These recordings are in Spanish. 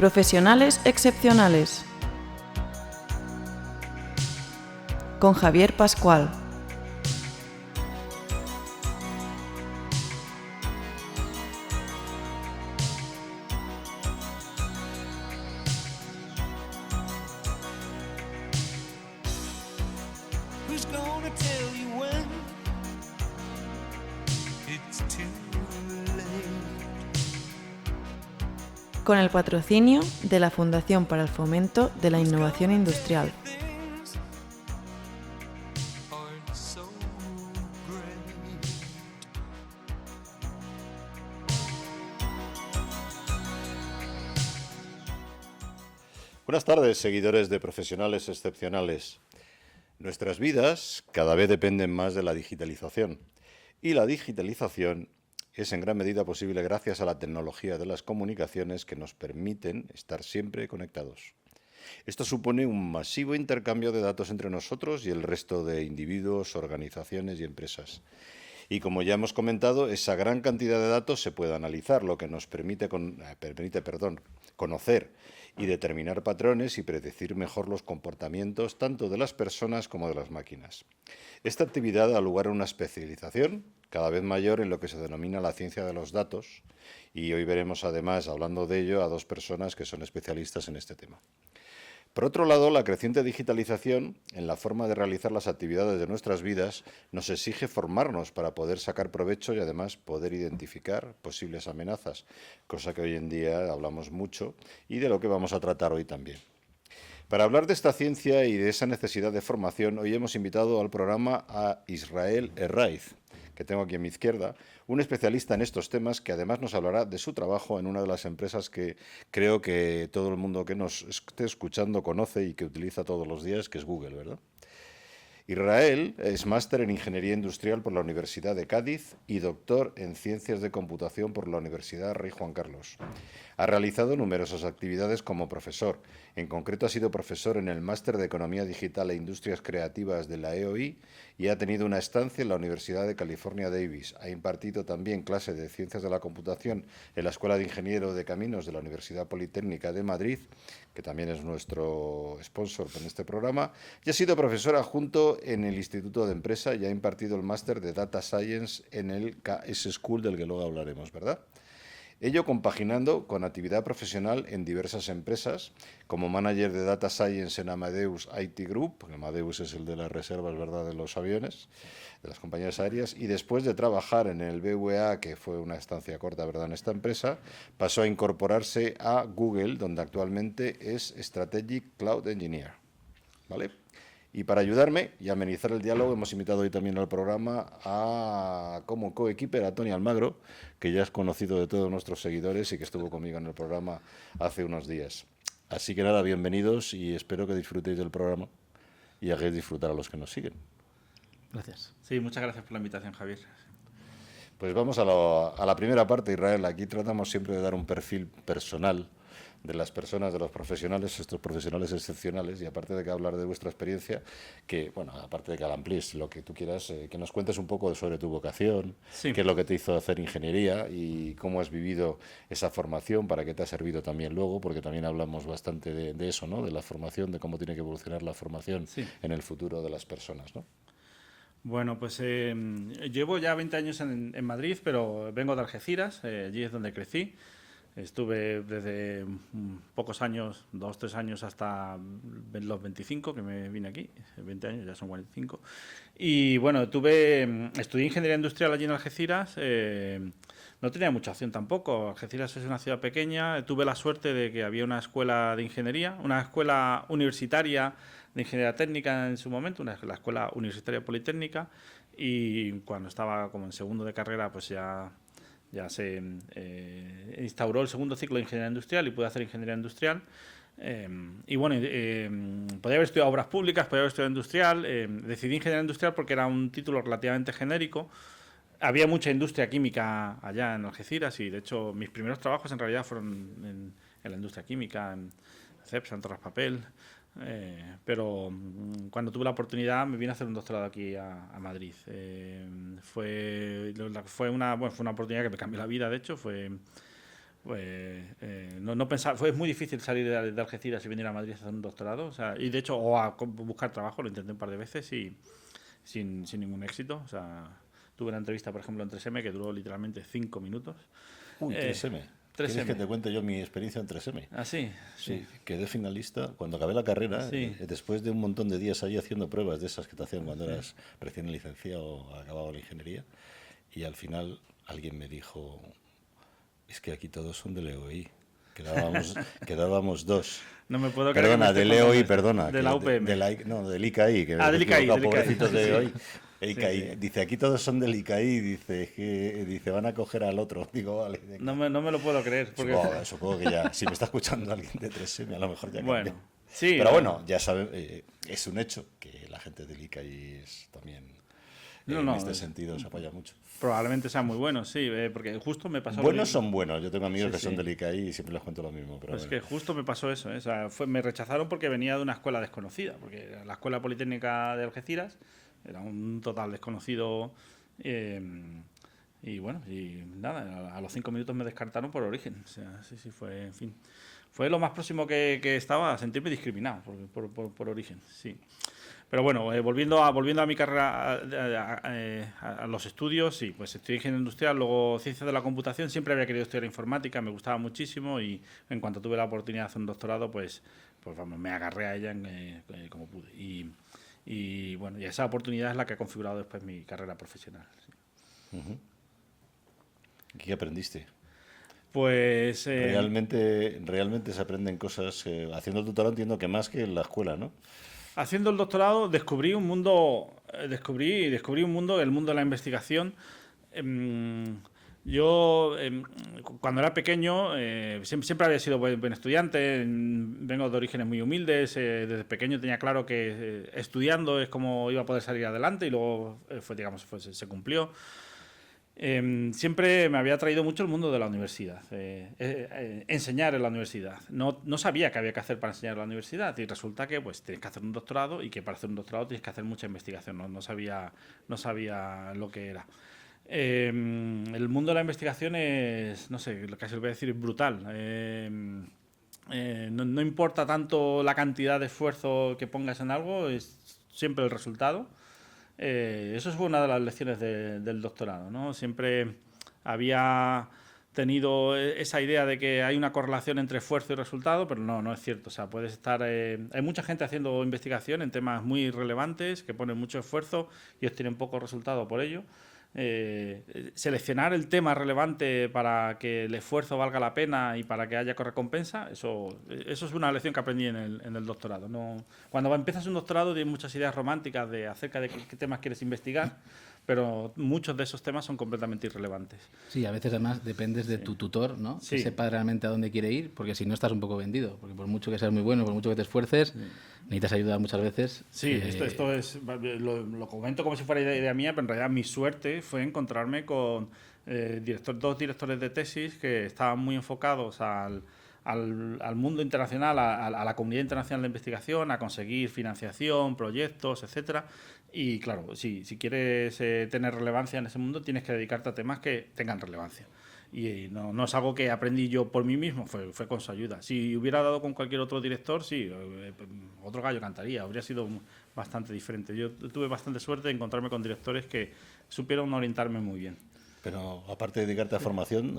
Profesionales excepcionales. Con Javier Pascual. Con el patrocinio de la Fundación para el Fomento de la Innovación Industrial. Buenas tardes, seguidores de Profesionales Excepcionales. Nuestras vidas cada vez dependen más de la digitalización. Y la digitalización es en gran medida posible gracias a la tecnología de las comunicaciones que nos permiten estar siempre conectados. Esto supone un masivo intercambio de datos entre nosotros y el resto de individuos, organizaciones y empresas. Y como ya hemos comentado, esa gran cantidad de datos se puede analizar, lo que nos permite conocer y determinar patrones y predecir mejor los comportamientos tanto de las personas como de las máquinas. Esta actividad da lugar a una especialización cada vez mayor en lo que se denomina la ciencia de los datos, y hoy veremos además, hablando de ello, a dos personas que son especialistas en este tema. Por otro lado, la creciente digitalización en la forma de realizar las actividades de nuestras vidas nos exige formarnos para poder sacar provecho y además poder identificar posibles amenazas, cosa que hoy en día hablamos mucho y de lo que vamos a tratar hoy también. Para hablar de esta ciencia y de esa necesidad de formación, hoy hemos invitado al programa a Israel Herraiz, que tengo aquí a mi izquierda, un especialista en estos temas que además nos hablará de su trabajo en una de las empresas que creo que todo el mundo que nos esté escuchando conoce y que utiliza todos los días, que es Google, ¿verdad? Israel es máster en Ingeniería Industrial por la Universidad de Cádiz y doctor en Ciencias de Computación por la Universidad Rey Juan Carlos. Ha realizado numerosas actividades como profesor. En concreto ha sido profesor en el Máster de Economía Digital e Industrias Creativas de la EOI y ha tenido una estancia en la Universidad de California Davis. Ha impartido también clase de Ciencias de la Computación en la Escuela de Ingeniero de Caminos de la Universidad Politécnica de Madrid, que también es nuestro sponsor en este programa, y ha sido profesor adjunto en el Instituto de Empresa y ha impartido el Máster de Data Science en el KS School, del que luego hablaremos, ¿verdad? Ello compaginando con actividad profesional en diversas empresas, como manager de Data Science en Amadeus IT Group, Amadeus es el de las reservas, ¿verdad?, de los aviones, de las compañías aéreas, y después de trabajar en el BVA, que fue una estancia corta, ¿verdad?, en esta empresa, pasó a incorporarse a Google, donde actualmente es Strategic Cloud Engineer, ¿vale? Y para ayudarme y amenizar el diálogo hemos invitado hoy también al programa como coequiper a Tony Almagro, que ya es conocido de todos nuestros seguidores y que estuvo conmigo en el programa hace unos días. Así que nada, bienvenidos y espero que disfrutéis del programa y hagáis disfrutar a los que nos siguen. Gracias. Sí, muchas gracias por la invitación, Javier. Pues vamos a la primera parte, Israel. Aquí tratamos siempre de dar un perfil personal de las personas, de los profesionales, estos profesionales excepcionales, y aparte de que hablar de vuestra experiencia, que, bueno, aparte de que la amplíes lo que tú quieras, que nos cuentes un poco sobre tu vocación, Sí. qué es lo que te hizo hacer ingeniería y cómo has vivido esa formación, para qué te ha servido también luego, porque también hablamos bastante de eso, ¿no?, de la formación, de cómo tiene que evolucionar la formación en el futuro de las personas, ¿no? Bueno, pues llevo ya 20 años en Madrid, pero vengo de Algeciras, allí es donde crecí. Estuve desde pocos años, 2, 3 años, hasta los 25, que me vine aquí. 20 años, ya son 45. Y bueno, estudié Ingeniería Industrial allí en Algeciras. No tenía mucha opción tampoco. Algeciras es una ciudad pequeña. Tuve la suerte de que había una escuela de ingeniería, una escuela universitaria de ingeniería técnica en su momento, la Escuela Universitaria Politécnica. Y cuando estaba como en segundo de carrera, pues ya se instauró el segundo ciclo de ingeniería industrial y pude hacer ingeniería industrial. Y bueno, podía haber estudiado obras públicas, podía haber estudiado industrial. Decidí ingeniería industrial porque era un título relativamente genérico. Había mucha industria química allá en Algeciras y de hecho mis primeros trabajos en realidad fueron en la industria química, en Cepsa, en Torras Papel. Pero cuando tuve la oportunidad me vine a hacer un doctorado aquí a Madrid. Fue una oportunidad que me cambió la vida, de hecho. Fue no pensaba, fue muy difícil salir de Algeciras y venir a Madrid a hacer un doctorado, o sea, y de hecho, o a buscar trabajo, lo intenté un par de veces y sin ningún éxito, o sea, tuve una entrevista, por ejemplo, en 3M que duró literalmente 5 minutos. Uy, 3M. 3M. ¿Quieres que te cuente yo mi experiencia en 3M? ¿Ah, sí? Sí, quedé finalista cuando acabé la carrera, Sí. después de un montón de días ahí haciendo pruebas de esas que te hacían cuando eras recién licenciado o acabado la ingeniería, y al final alguien me dijo, es que aquí todos son del EOI. Quedábamos dos. No me puedo creer. Perdona, que me del esté EOI, contando perdona. esto. De la UPM. No, del ICAI. Que Del ICAI. Pobrecitos de EOI. Sí, ICAI. sí. Dice, aquí todos son del ICAI. Dice, van a coger al otro. Digo, vale. No me lo puedo creer. Porque... Supongo que ya, si me está escuchando alguien de 3M, a lo mejor ya Bueno, cambió. sí. Pero bueno, ya sabes, es un hecho que la gente del ICAI es también, en este sentido, se apoya mucho. Probablemente sea muy bueno, sí, porque justo me pasó... Buenos son buenos, yo tengo amigos Sí, que son sí. del ICAI y siempre les cuento lo mismo. Pero Pues bueno. que justo me pasó eso, ¿eh? O sea, me rechazaron porque venía de una escuela desconocida, porque la Escuela Politécnica de Algeciras era un total desconocido, y bueno, y nada, a los 5 minutos me descartaron por origen. O sea, sí, fue, en fin, fue lo más próximo que estaba a sentirme discriminado por origen, sí. Pero bueno, volviendo a mi carrera, a los estudios, sí, pues estudié ingeniería industrial, luego ciencias de la computación, siempre había querido estudiar informática, me gustaba muchísimo y en cuanto tuve la oportunidad de hacer un doctorado, pues vamos, me agarré a ella como pude. Y bueno, y esa oportunidad es la que ha configurado después mi carrera profesional. Sí. Uh-huh. ¿Qué aprendiste? Pues... Realmente se aprenden cosas. Haciendo el doctorado entiendo que más que en la escuela, ¿no? Haciendo el doctorado descubrí un mundo, el mundo de la investigación. Yo, cuando era pequeño, siempre había sido buen estudiante, vengo de orígenes muy humildes, desde pequeño tenía claro que estudiando es como iba a poder salir adelante y luego se cumplió. Siempre me había atraído mucho el mundo de la universidad, enseñar en la universidad. No sabía qué había que hacer para enseñar en la universidad y resulta que pues tienes que hacer un doctorado y que para hacer un doctorado tienes que hacer mucha investigación. No sabía lo que era. El mundo de la investigación es, no sé, casi lo voy a decir, es brutal. No importa tanto la cantidad de esfuerzo que pongas en algo, es siempre el resultado. Eso fue una de las lecciones del doctorado, ¿no? Siempre había tenido esa idea de que hay una correlación entre esfuerzo y resultado, pero no es cierto. O sea, puedes estar... hay mucha gente haciendo investigación en temas muy relevantes, que ponen mucho esfuerzo y obtienen poco resultado por ello. Seleccionar el tema relevante para que el esfuerzo valga la pena y para que haya recompensa, eso es una lección que aprendí en el doctorado. Cuando empiezas un doctorado tienes muchas ideas románticas acerca de qué temas quieres investigar, pero muchos de esos temas son completamente irrelevantes. Sí, a veces además dependes de tu tutor, ¿no? Sí. Que sepa realmente a dónde quiere ir, porque si no estás un poco vendido, porque por mucho que seas muy bueno, por mucho que te esfuerces, necesitas ayuda muchas veces. Sí, esto es, lo comento como si fuera idea mía, pero en realidad mi suerte fue encontrarme con dos directores de tesis que estaban muy enfocados al mundo internacional, a la comunidad internacional de investigación, a conseguir financiación, proyectos, etcétera. Y claro, si quieres tener relevancia en ese mundo, tienes que dedicarte a temas que tengan relevancia. Y no es algo que aprendí yo por mí mismo, fue con su ayuda. Si hubiera dado con cualquier otro director, sí, otro gallo cantaría, habría sido bastante diferente. Yo tuve bastante suerte de encontrarme con directores que supieron orientarme muy bien. Pero aparte de dedicarte a formación,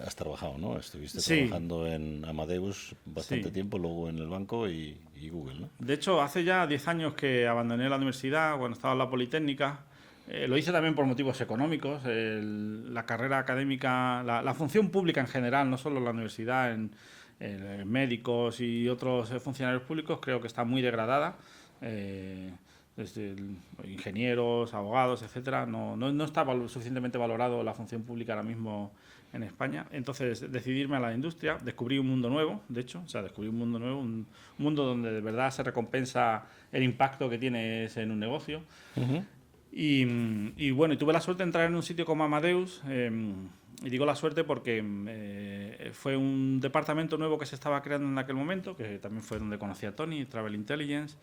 has trabajado, ¿no? Estuviste trabajando en Amadeus bastante tiempo, luego en el banco y Google, ¿no? De hecho, hace ya 10 años que abandoné la universidad, cuando estaba en la Politécnica. Lo hice también por motivos económicos. La carrera académica, la función pública en general, no solo la universidad, en médicos y otros funcionarios públicos, creo que está muy degradada. Desde ingenieros, abogados, etcétera, no está suficientemente valorado la función pública ahora mismo en España. Entonces decidí irme a la industria, descubrí un mundo nuevo, de hecho, descubrí un mundo nuevo, un mundo donde de verdad se recompensa el impacto que tienes en un negocio. Uh-huh. Y bueno, tuve la suerte de entrar en un sitio como Amadeus, y digo la suerte porque fue un departamento nuevo que se estaba creando en aquel momento, que también fue donde conocí a Tony, Travel Intelligence.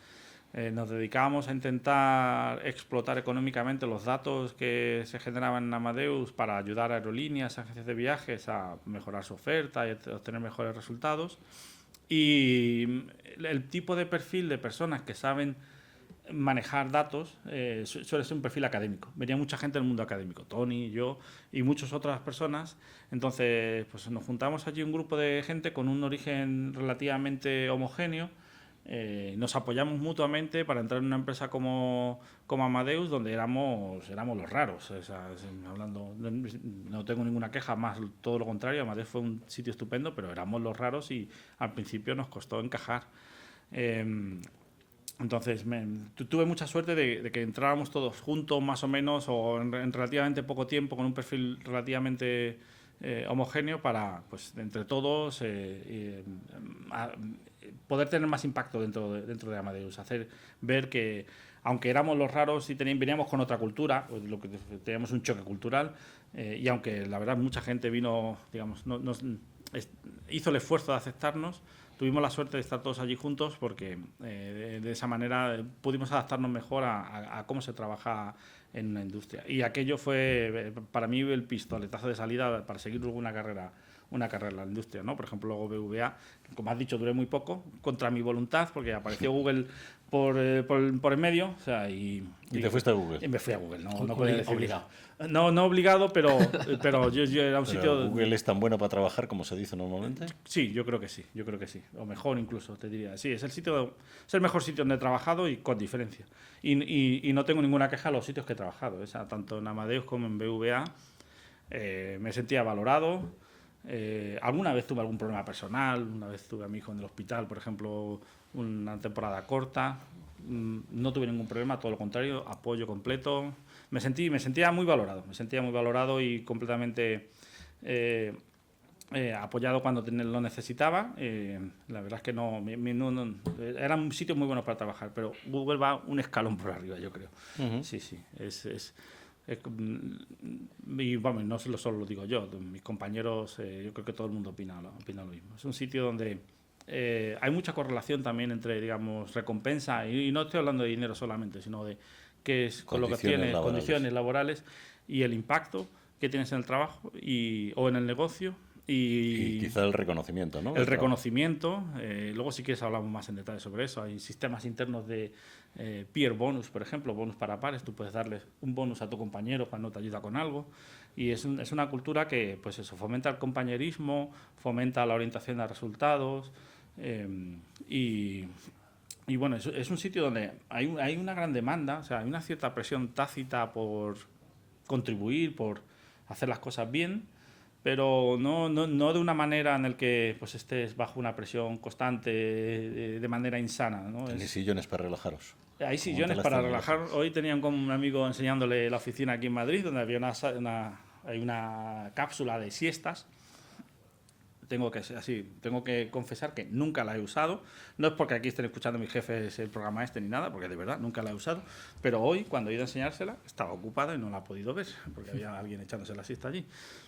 Nos dedicábamos a intentar explotar económicamente los datos que se generaban en Amadeus para ayudar a aerolíneas, agencias de viajes a mejorar su oferta y obtener mejores resultados. Y el tipo de perfil de personas que saben manejar datos suele ser un perfil académico. Venía mucha gente del mundo académico, Tony, yo y muchas otras personas. Entonces, pues nos juntamos allí un grupo de gente con un origen relativamente homogéneo. Nos apoyamos mutuamente para entrar en una empresa como Amadeus, donde éramos los raros. O sea, no tengo ninguna queja, más todo lo contrario. Amadeus fue un sitio estupendo, pero éramos los raros y al principio nos costó encajar. Entonces, tuve mucha suerte de que entráramos todos juntos, más o menos, o en relativamente poco tiempo, con un perfil relativamente homogéneo para, pues, entre todos, poder tener más impacto dentro de Amadeus, hacer ver que, aunque éramos los raros y veníamos con otra cultura, pues, teníamos un choque cultural, y aunque la verdad mucha gente vino, digamos, hizo el esfuerzo de aceptarnos, tuvimos la suerte de estar todos allí juntos porque de esa manera pudimos adaptarnos mejor a cómo se trabaja en una industria. Y aquello fue para mí el pistoletazo de salida para seguir luego una carrera en la industria, ¿no? Por ejemplo, luego BVA, como has dicho, duré muy poco, contra mi voluntad, porque apareció Google por el medio. O sea, ¿Y te fuiste a Google? Y me fui a Google, no podía decir obligado. No obligado, pero yo era un sitio... ¿Google es tan bueno para trabajar como se dice normalmente? Sí, yo creo que sí. O mejor incluso, te diría. Sí, es el mejor sitio donde he trabajado y con diferencia. Y no tengo ninguna queja a los sitios que he trabajado. O sea, tanto en Amadeus como en BVA me sentía valorado. Alguna vez tuve algún problema personal, una vez tuve a mi hijo en el hospital, por ejemplo, una temporada corta. No tuve ningún problema, todo lo contrario, apoyo completo. Me sentía muy valorado y completamente apoyado cuando lo necesitaba. La verdad es que era un sitio muy bueno para trabajar, pero Google va un escalón por arriba, yo creo. Uh-huh. Sí, y bueno, no solo lo digo yo, mis compañeros, yo creo que todo el mundo opina lo mismo. Es un sitio donde hay mucha correlación también entre, digamos, recompensa, y no estoy hablando de dinero solamente, sino de qué es con lo que tienes, condiciones laborales y el impacto que tienes en el trabajo o en el negocio. Y quizá el reconocimiento, ¿no? El reconocimiento. Luego, si quieres, hablamos más en detalle sobre eso. Hay sistemas internos de peer bonus, por ejemplo, bonus para pares. Tú puedes darle un bonus a tu compañero cuando te ayuda con algo. Y es una cultura que, pues eso, fomenta el compañerismo, fomenta la orientación a resultados. Y bueno, es un sitio donde hay una gran demanda. O sea, hay una cierta presión tácita por contribuir, por hacer las cosas bien, pero no de una manera en la que pues estés bajo una presión constante de manera insana, ¿no? ¿Hay sillones para relajaros? Hay sillones para relajar. Hoy tenía un amigo enseñándole la oficina aquí en Madrid, donde había hay una cápsula de siestas. Tengo que confesar que nunca la he usado. No es porque aquí estén escuchando mis jefes el programa ni nada, porque de verdad nunca la he usado. Pero hoy, cuando he ido a enseñársela, estaba ocupada y no la he podido ver, porque había alguien echándose la siesta allí.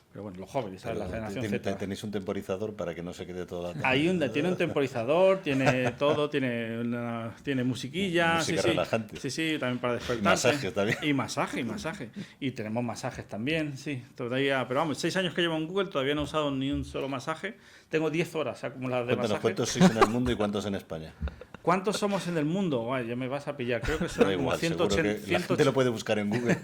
Pero bueno, los jóvenes, ¿sabes? La generación Z. ¿Tenéis un temporizador para que no se quede toda la tarde? Tiene un temporizador, tiene todo, tiene musiquilla. Música relajante. Sí, también para despertar. Masajes también. Y masaje. Y tenemos masajes también, sí. Todavía, pero vamos, 6 años que llevo en Google, todavía no he usado ni un solo masaje. Tengo 10 horas acumuladas de masaje. ¿Cuántos sois en el mundo y cuántos en España? ¿Cuántos somos en el mundo? Ay, ya me vas a pillar. Creo que son como 180. La gente lo puede buscar en Google.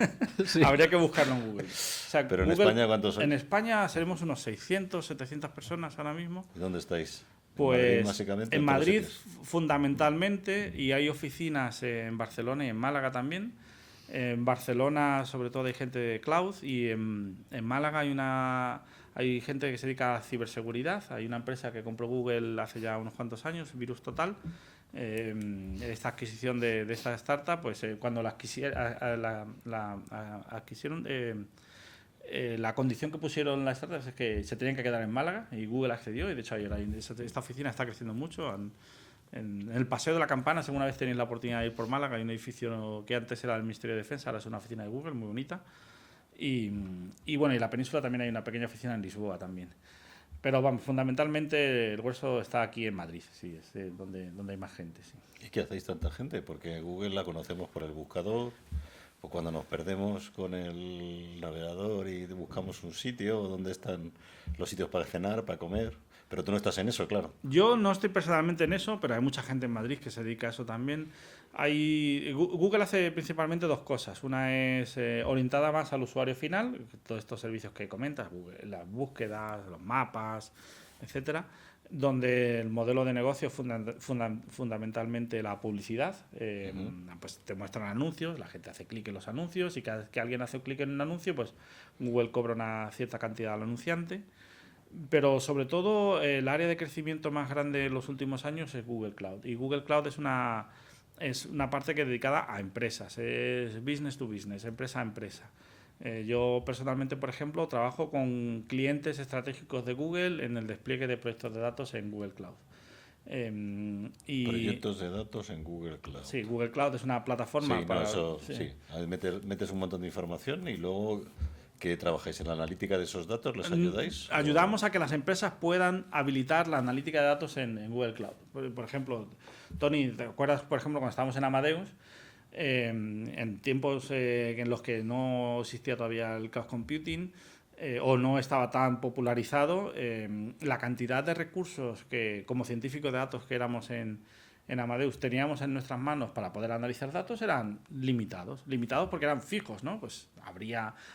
Sí. Habría que buscarlo en Google. O sea, pero Google, en España, ¿cuántos son? En España seremos unos 600, 700 personas ahora mismo. ¿Y dónde estáis? Pues en Madrid fundamentalmente, y hay oficinas en Barcelona y en Málaga también. En Barcelona sobre todo hay gente de cloud, y en Málaga hay gente que se dedica a ciberseguridad. Hay una empresa que compró Google hace ya unos cuantos años, Virus Total. Esta adquisición de esta startup, pues cuando la adquisieron, la condición que pusieron las startups es que se tenían que quedar en Málaga, y Google accedió, y de hecho esta oficina está creciendo mucho. En el Paseo de la Campana, si alguna vez tenéis la oportunidad de ir por Málaga, hay un edificio que antes era del Ministerio de Defensa, ahora es una oficina de Google muy bonita. Y bueno, y en la península también hay una pequeña oficina en Lisboa también. Pero vamos, fundamentalmente el grueso está aquí en Madrid, sí, es donde hay más gente, sí. ¿Y qué hacéis tanta gente? Porque Google la conocemos por el buscador, o cuando nos perdemos con el navegador y buscamos un sitio, o dónde están los sitios para cenar, para comer. Pero tú no estás en eso, claro. Yo no estoy personalmente en eso, pero hay mucha gente en Madrid que se dedica a eso también. Google hace principalmente dos cosas. Una es orientada más al usuario final, todos estos servicios que comentas, Google, las búsquedas, los mapas, etcétera, donde el modelo de negocio es fundamentalmente la publicidad. Pues te muestran anuncios, la gente hace clic en los anuncios y cada vez que alguien hace clic en un anuncio, pues Google cobra una cierta cantidad al anunciante. Pero sobre todo el área de crecimiento más grande en los últimos años es Google Cloud. Y Google Cloud es una parte que es dedicada a empresas, es business to business, empresa a empresa. Yo personalmente, por ejemplo, trabajo con clientes estratégicos de Google en el despliegue de proyectos de datos en Google Cloud. Proyectos de datos en Google Cloud. Sí, Google Cloud es una plataforma Sí, para... sí. Metes un montón de información y luego... ¿Qué trabajáis en la analítica de esos datos? ¿Les ayudáis? Ayudamos a que las empresas puedan habilitar la analítica de datos en Google Cloud. Por ejemplo, Tony, ¿te acuerdas, por ejemplo, cuando estábamos en Amadeus? En tiempos en los que no existía todavía el cloud computing o no estaba tan popularizado, la cantidad de recursos que como científicos de datos que éramos en Amadeus teníamos en nuestras manos para poder analizar datos eran limitados porque eran fijos, ¿no? Pues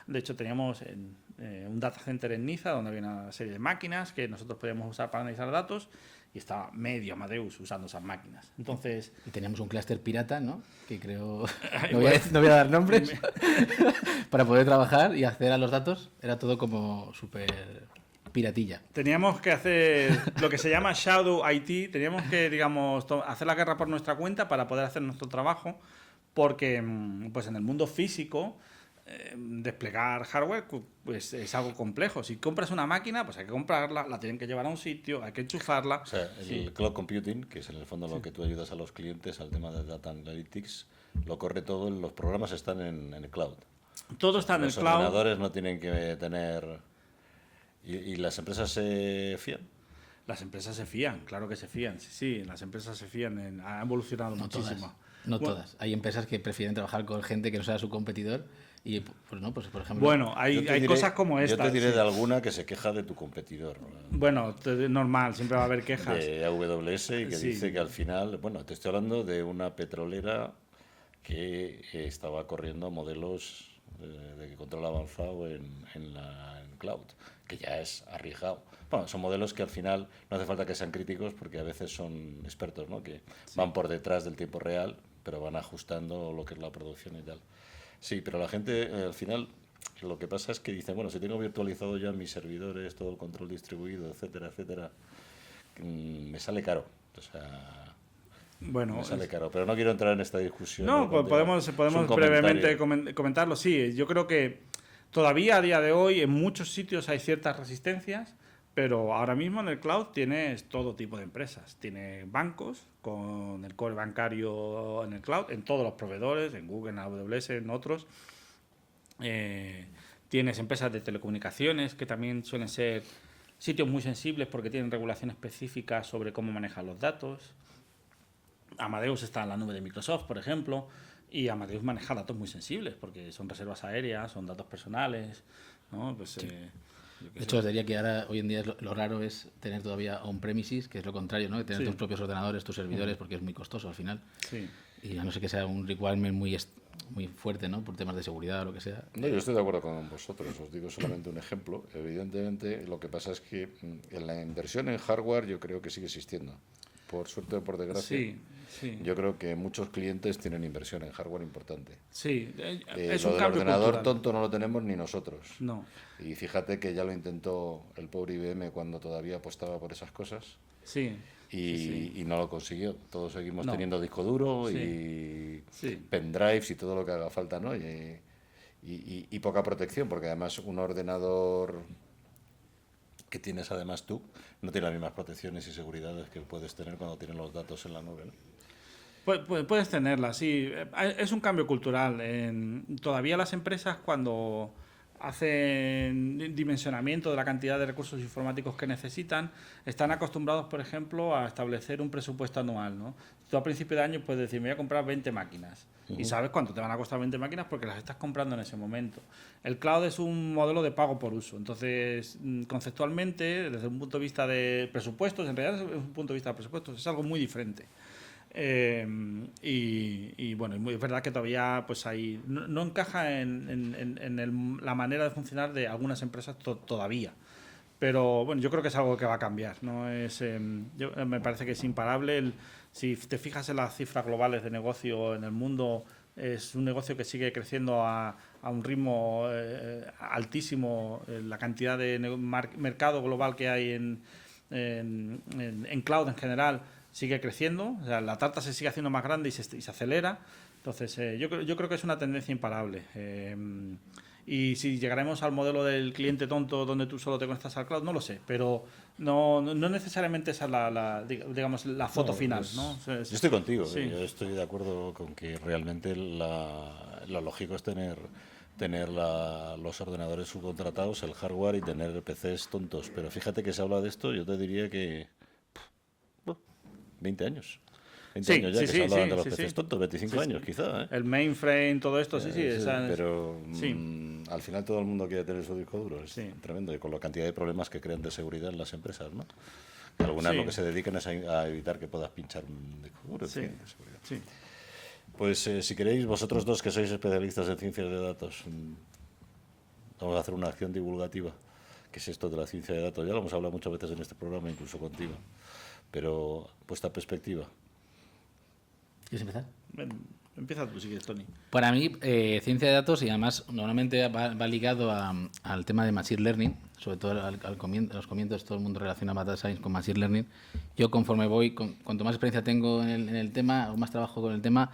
de hecho teníamos un data center en Niza donde había una serie de máquinas que nosotros podíamos usar para analizar datos y estaba medio Amadeus usando esas máquinas. Entonces... Y teníamos un clúster pirata, ¿no? Que creo... No voy a dar nombres. Para poder trabajar y acceder a los datos era todo como súper... piratilla. Teníamos que hacer lo que se llama Shadow IT, teníamos que, digamos, hacer la guerra por nuestra cuenta para poder hacer nuestro trabajo, porque pues en el mundo físico desplegar hardware pues es algo complejo. Si compras una máquina, pues hay que comprarla, la tienen que llevar a un sitio, hay que enchufarla. O sea, el cloud computing, que es en el fondo lo que tú ayudas a los clientes al tema de data analytics, lo corre todo, los programas están en el cloud. Todo está en el cloud. Los ordenadores no tienen que tener... ¿Y las empresas se fían? Las empresas se fían, claro que se fían. Sí, las empresas se fían. Ha evolucionado muchísimo. No todas. Hay empresas que prefieren trabajar con gente que no sea su competidor y, pues no, pues por ejemplo... Bueno, hay cosas como esta. Yo te diré de alguna que se queja de tu competidor. Bueno, normal, siempre va a haber quejas. De AWS y que dice que al final... Bueno, te estoy hablando de una petrolera que estaba corriendo modelos de control avanzado en cloud, que ya es arriesgado. Bueno, son modelos que al final no hace falta que sean críticos porque a veces son expertos, ¿no? Que van por detrás del tiempo real, pero van ajustando lo que es la producción y tal. Sí, pero la gente al final lo que pasa es que dice, bueno, si tengo virtualizado ya mis servidores, todo el control distribuido, etcétera, etcétera, me sale caro. O sea, bueno, me sale caro, pero no quiero entrar en esta discusión. No, pues podemos brevemente comentarlo. Sí, yo creo que todavía a día de hoy en muchos sitios hay ciertas resistencias, pero ahora mismo en el cloud tienes todo tipo de empresas. Tienes bancos con el core bancario en el cloud, en todos los proveedores, en Google, en AWS, en otros. Tienes empresas de telecomunicaciones que también suelen ser sitios muy sensibles porque tienen regulación específica sobre cómo manejar los datos. Amadeus está en la nube de Microsoft, por ejemplo, y Amadeus maneja datos muy sensibles porque son reservas aéreas, son datos personales, ¿no? Pues, sí. De hecho, os diría que ahora, hoy en día, lo raro es tener todavía on-premises, que es lo contrario, ¿no? Tener tus propios ordenadores, tus servidores, porque es muy costoso al final. Sí. Y a no ser que sea un requirement muy fuerte, ¿no? Por temas de seguridad o lo que sea. No, yo estoy de acuerdo con vosotros. Os digo solamente un ejemplo. Evidentemente, lo que pasa es que en la inversión en hardware yo creo que sigue existiendo. Por suerte o por desgracia. Sí. Yo creo que muchos clientes tienen inversión en hardware importante. Sí, es lo un del cambio ordenador cultural. tonto no lo tenemos ni nosotros. No. Y fíjate que ya lo intentó el pobre IBM cuando todavía apostaba por esas cosas. Sí. Y no lo consiguió. Todos seguimos teniendo disco duro y pendrives y todo lo que haga falta, ¿no? Y poca protección, porque además un ordenador que tienes además tú no tiene las mismas protecciones y seguridades que puedes tener cuando tienes los datos en la nube, ¿no? Puedes tenerla, sí. Es un cambio cultural. Todavía las empresas cuando hacen dimensionamiento de la cantidad de recursos informáticos que necesitan, están acostumbrados, por ejemplo, a establecer un presupuesto anual, ¿no? Tú a principio de año puedes decir, me voy a comprar 20 máquinas. Y sabes cuánto te van a costar 20 máquinas porque las estás comprando en ese momento. El cloud es un modelo de pago por uso. Entonces, conceptualmente, desde un punto de vista de presupuestos, en realidad es un punto de vista de presupuestos, es algo muy diferente. Y bueno, es verdad que todavía pues ahí no encaja en la manera de funcionar de algunas empresas todavía. Pero bueno, yo creo que es algo que va a cambiar, ¿no? Me parece que es imparable. Si te fijas en las cifras globales de negocio en el mundo, es un negocio que sigue creciendo a un ritmo altísimo. La cantidad de mercado global que hay en cloud en general sigue creciendo. O sea, la tarta se sigue haciendo más grande y se acelera. Entonces, yo creo que es una tendencia imparable. Y si llegaremos al modelo del cliente tonto donde tú solo te conectas al cloud, no lo sé, pero no necesariamente esa es digamos, la foto final, ¿no? Yo estoy contigo, Sí. yo estoy de acuerdo con que realmente lo lógico es tener los ordenadores subcontratados, el hardware y tener PCs tontos. Pero fíjate que se habla de esto, yo te diría que 20 años. 20 años ya que se hablaban de los PCs tontos, 25 años quizá. El mainframe, todo esto, Pero al final todo el mundo quiere tener su disco duro, es tremendo, y con la cantidad de problemas que crean de seguridad en las empresas, ¿no? Que algunas lo que se dedican es a evitar que puedas pinchar un disco duro de seguridad. Sí. Pues si queréis, vosotros dos que sois especialistas en ciencias de datos, vamos a hacer una acción divulgativa. ¿Qué es esto de la ciencia de datos? Ya lo hemos hablado muchas veces en este programa, incluso contigo. Pero, vuestra perspectiva. ¿Quieres empezar? Empieza tú, si quieres, Tony. Para mí, ciencia de datos, y además normalmente va ligado al tema de Machine Learning, sobre todo a los comienzos todo el mundo relaciona Data Science con Machine Learning. Yo conforme voy, cuanto más experiencia tengo en el tema, o más trabajo con el tema,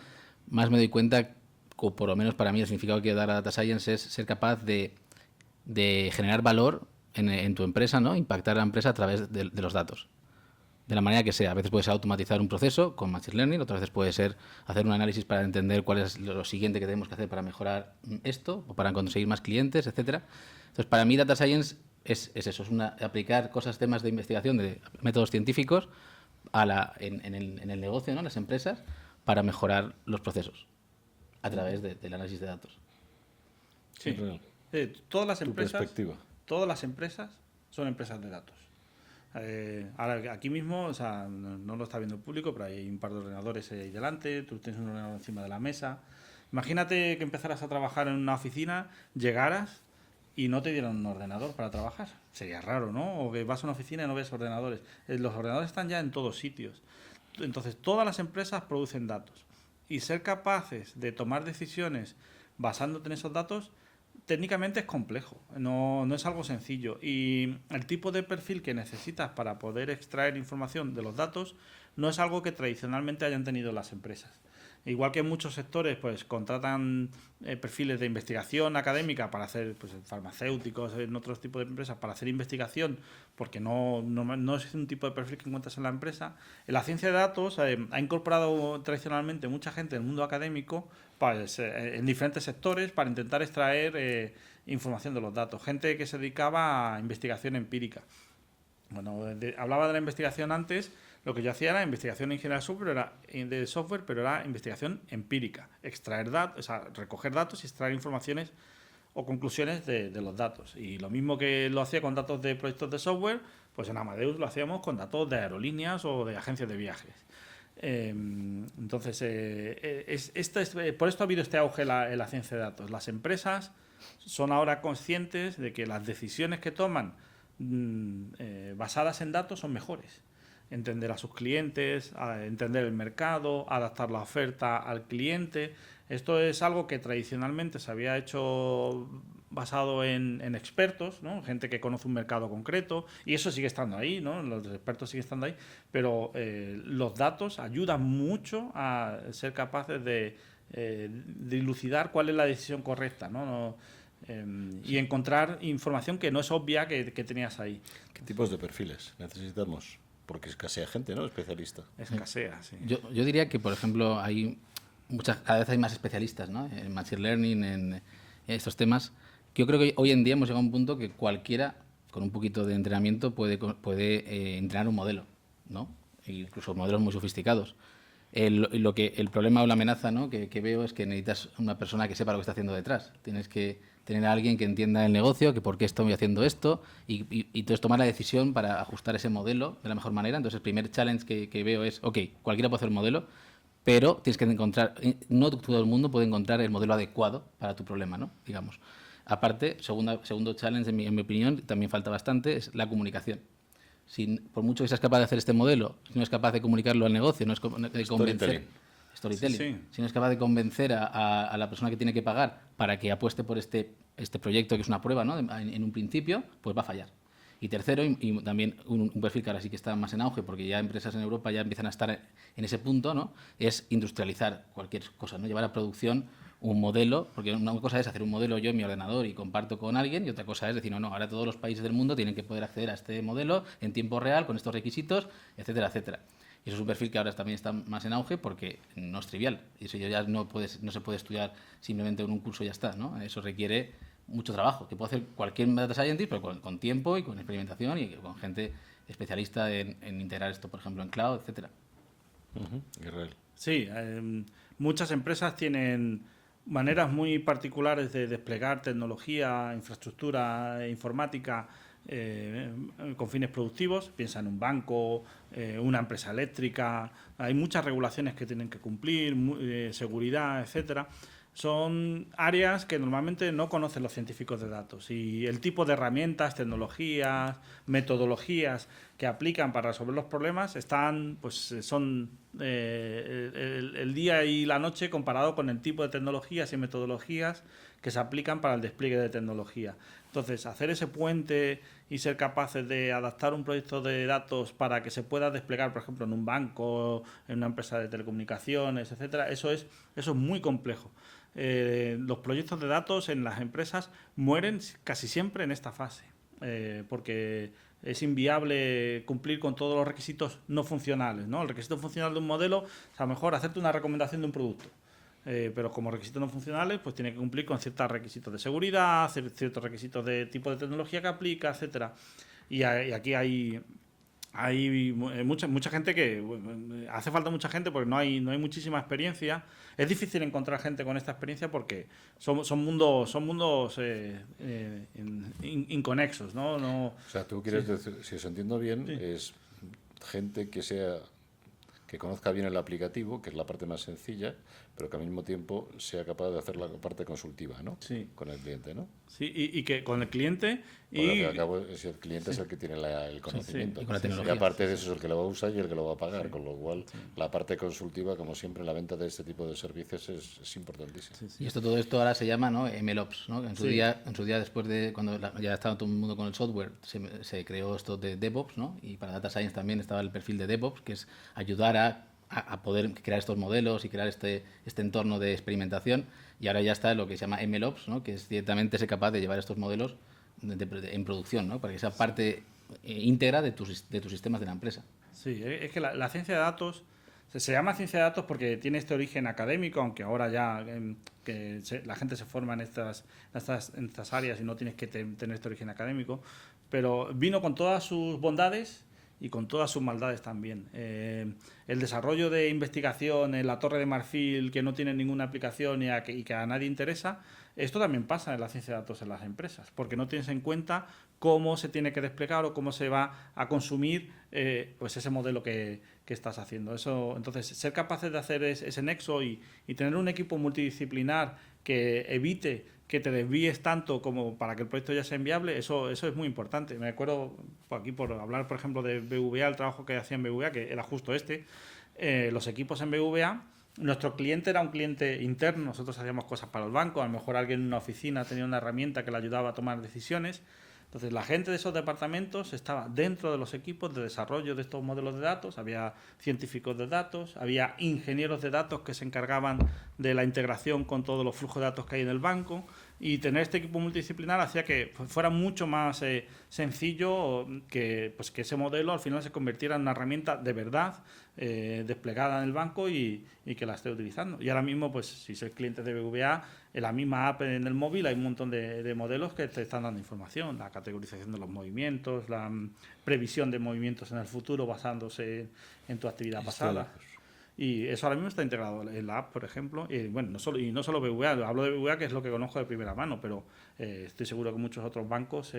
más me doy cuenta, o por lo menos para mí el significado que quiero dar a Data Science es ser capaz de generar valor en tu empresa, ¿no? Impactar a la empresa a través de los datos. De la manera que sea. A veces puede ser automatizar un proceso con Machine Learning, otras veces puede ser hacer un análisis para entender cuál es lo siguiente que tenemos que hacer para mejorar esto o para conseguir más clientes, etcétera. Entonces, para mí Data Science es eso, es aplicar temas de investigación, de métodos científicos en el negocio, ¿no? En las empresas, para mejorar los procesos a través del análisis de datos. Sí. Todas las empresas, perspectiva. Todas las empresas son empresas de datos. Ahora aquí mismo, o sea, no lo está viendo el público, pero hay un par de ordenadores ahí delante, tú tienes un ordenador encima de la mesa. Imagínate que empezaras a trabajar en una oficina, llegaras y no te dieran un ordenador para trabajar. Sería raro, ¿no? O que vas a una oficina y no ves ordenadores. Los ordenadores están ya en todos sitios. Entonces, todas las empresas producen datos. Y ser capaces de tomar decisiones basándote en esos datos técnicamente es complejo, no es algo sencillo, y el tipo de perfil que necesitas para poder extraer información de los datos no es algo que tradicionalmente hayan tenido las empresas. Igual que en muchos sectores pues contratan perfiles de investigación académica para hacer, pues, farmacéuticos, en otros tipos de empresas para hacer investigación, porque no es un tipo de perfil que encuentras en la empresa. En la ciencia de datos ha incorporado tradicionalmente mucha gente del mundo académico pues, en diferentes sectores para intentar extraer información de los datos. Gente que se dedicaba a investigación empírica. Bueno, hablaba de la investigación antes. Lo que yo hacía era investigación en ingeniería de software, pero era investigación empírica. Extraer datos, o sea, recoger datos y extraer informaciones o conclusiones de los datos. Y lo mismo que lo hacía con datos de proyectos de software, pues en Amadeus lo hacíamos con datos de aerolíneas o de agencias de viajes. Entonces, por esto ha habido este auge en la ciencia de datos. Las empresas son ahora conscientes de que las decisiones que toman basadas en datos son mejores. Entender a sus clientes, entender el mercado, adaptar la oferta al cliente. Esto es algo que tradicionalmente se había hecho basado en expertos, ¿no? Gente que conoce un mercado concreto, y eso sigue estando ahí, ¿no? Los expertos siguen estando ahí, pero los datos ayudan mucho a ser capaces de dilucidar cuál es la decisión correcta, ¿no? Y encontrar información que no es obvia que tenías ahí. ¿Qué tipos de perfiles necesitamos? Porque escasea gente, ¿no? Especialista. Escasea, sí. Yo diría que, por ejemplo, cada vez hay más especialistas, ¿no? En Machine Learning, en estos temas, Yo creo que hoy en día hemos llegado a un punto que cualquiera, con un poquito de entrenamiento, puede entrenar un modelo, ¿no? E incluso modelos muy sofisticados. El problema o la amenaza, ¿no?, que veo es que necesitas una persona que sepa lo que está haciendo detrás. Tienes que tener a alguien que entienda el negocio, que por qué estoy haciendo esto y entonces tomar la decisión para ajustar ese modelo de la mejor manera. Entonces el primer challenge que veo es, ok, cualquiera puede hacer un modelo, pero tienes que encontrar, no todo el mundo puede encontrar el modelo adecuado para tu problema, ¿no?, digamos. Aparte, segundo challenge, en mi opinión, también falta bastante, es la comunicación. Por mucho que seas capaz de hacer este modelo, si no es capaz de comunicarlo al negocio, no es de convencer. Storytelling. Sí. Si no es capaz de convencer a la persona que tiene que pagar para que apueste por este proyecto, que es una prueba, ¿no?, en un principio, pues va a fallar. Y tercero, y también un perfil que ahora sí que está más en auge, porque ya empresas en Europa ya empiezan a estar en ese punto, ¿no?, es industrializar cualquier cosa, ¿no?, llevar a producción un modelo, porque una cosa es hacer un modelo yo en mi ordenador y comparto con alguien, y otra cosa es decir, no, ahora todos los países del mundo tienen que poder acceder a este modelo en tiempo real, con estos requisitos, etcétera, etcétera. Y eso es un perfil que ahora también está más en auge porque no es trivial. Y eso ya no se puede estudiar simplemente en un curso y ya está, ¿no? Eso requiere mucho trabajo, que puede hacer cualquier data scientist, pero con tiempo y con experimentación y con gente especialista en integrar esto, por ejemplo, en cloud, etcétera. Israel. Sí, muchas empresas tienen maneras muy particulares de desplegar tecnología, infraestructura informática con fines productivos. Piensa en un banco, una empresa eléctrica. Hay muchas regulaciones que tienen que cumplir, seguridad, etcétera. Son áreas que normalmente no conocen los científicos de datos, y el tipo de herramientas, tecnologías, metodologías que aplican para resolver los problemas son el día y la noche comparado con el tipo de tecnologías y metodologías que se aplican para el despliegue de tecnología. Entonces, hacer ese puente y ser capaces de adaptar un proyecto de datos para que se pueda desplegar, por ejemplo, en un banco, en una empresa de telecomunicaciones, etcétera, eso es muy complejo. Los proyectos de datos en las empresas mueren casi siempre en esta fase, porque es inviable cumplir con todos los requisitos no funcionales, ¿no? El requisito funcional de un modelo es a lo mejor hacerte una recomendación de un producto, pero como requisitos no funcionales pues tiene que cumplir con ciertos requisitos de seguridad, ciertos requisitos de tipo de tecnología que aplica, etcétera. Y aquí hay mucha gente hace falta mucha gente porque no hay muchísima experiencia. Es difícil encontrar gente con esta experiencia porque son mundos inconexos, ¿no? O sea, tú quieres decir, si os entiendo bien, es gente que conozca bien el aplicativo, que es la parte más sencilla, pero que al mismo tiempo sea capaz de hacer la parte consultiva, ¿no? Sí. Con el cliente, ¿no? Sí, y que con el cliente... Porque al cabo, si el cliente es el que tiene el conocimiento. Y con la tecnología. Y aparte de eso es el que lo va a usar y el que lo va a pagar, con lo cual la parte consultiva, como siempre, la venta de este tipo de servicios es importantísima. Y todo esto ahora se llama, ¿no?, MLOps, ¿no? En su día, después de cuando ya estaba todo el mundo con el software, se creó esto de DevOps, ¿no? Y para Data Science también estaba el perfil de DevOps, que es ayudar a poder crear estos modelos y crear este entorno de experimentación. Y ahora ya está lo que se llama MLOps, ¿no?, que es directamente ser capaz de llevar estos modelos en producción, ¿no?, para que sea parte íntegra de tus sistemas de la empresa. Sí, es que la ciencia de datos se llama ciencia de datos porque tiene este origen académico, aunque ahora ya la gente se forma en estas áreas y no tienes que tener este origen académico, pero vino con todas sus bondades y con todas sus maldades también. El desarrollo de investigación en la Torre de Marfil, que no tiene ninguna aplicación y que a nadie interesa, esto también pasa en la ciencia de datos en las empresas, porque no tienes en cuenta cómo se tiene que desplegar o cómo se va a consumir pues ese modelo que estás haciendo. Entonces, ser capaces de hacer ese nexo y tener un equipo multidisciplinar que evite que te desvíes tanto como para que el proyecto ya sea inviable, eso es muy importante. Me acuerdo, por hablar, por ejemplo, de BBVA, el trabajo que hacía en BBVA, que era justo los equipos en BBVA, nuestro cliente era un cliente interno, nosotros hacíamos cosas para el banco, a lo mejor alguien en una oficina tenía una herramienta que le ayudaba a tomar decisiones. Entonces, la gente de esos departamentos estaba dentro de los equipos de desarrollo de estos modelos de datos, había científicos de datos, había ingenieros de datos que se encargaban de la integración con todos los flujos de datos que hay en el banco, Y tener este equipo multidisciplinar hacía que fuera mucho más sencillo que ese modelo al final se convirtiera en una herramienta de verdad desplegada en el banco y que la esté utilizando. Y ahora mismo, pues si sois clientes de BBVA, en la misma app en el móvil hay un montón de modelos que te están dando información, la categorización de los movimientos, la previsión de movimientos en el futuro basándose en tu actividad pasada. Y eso ahora mismo está integrado en la app, por ejemplo. Y bueno, no solo BBVA, hablo de BBVA, que es lo que conozco de primera mano, pero estoy seguro que muchos otros bancos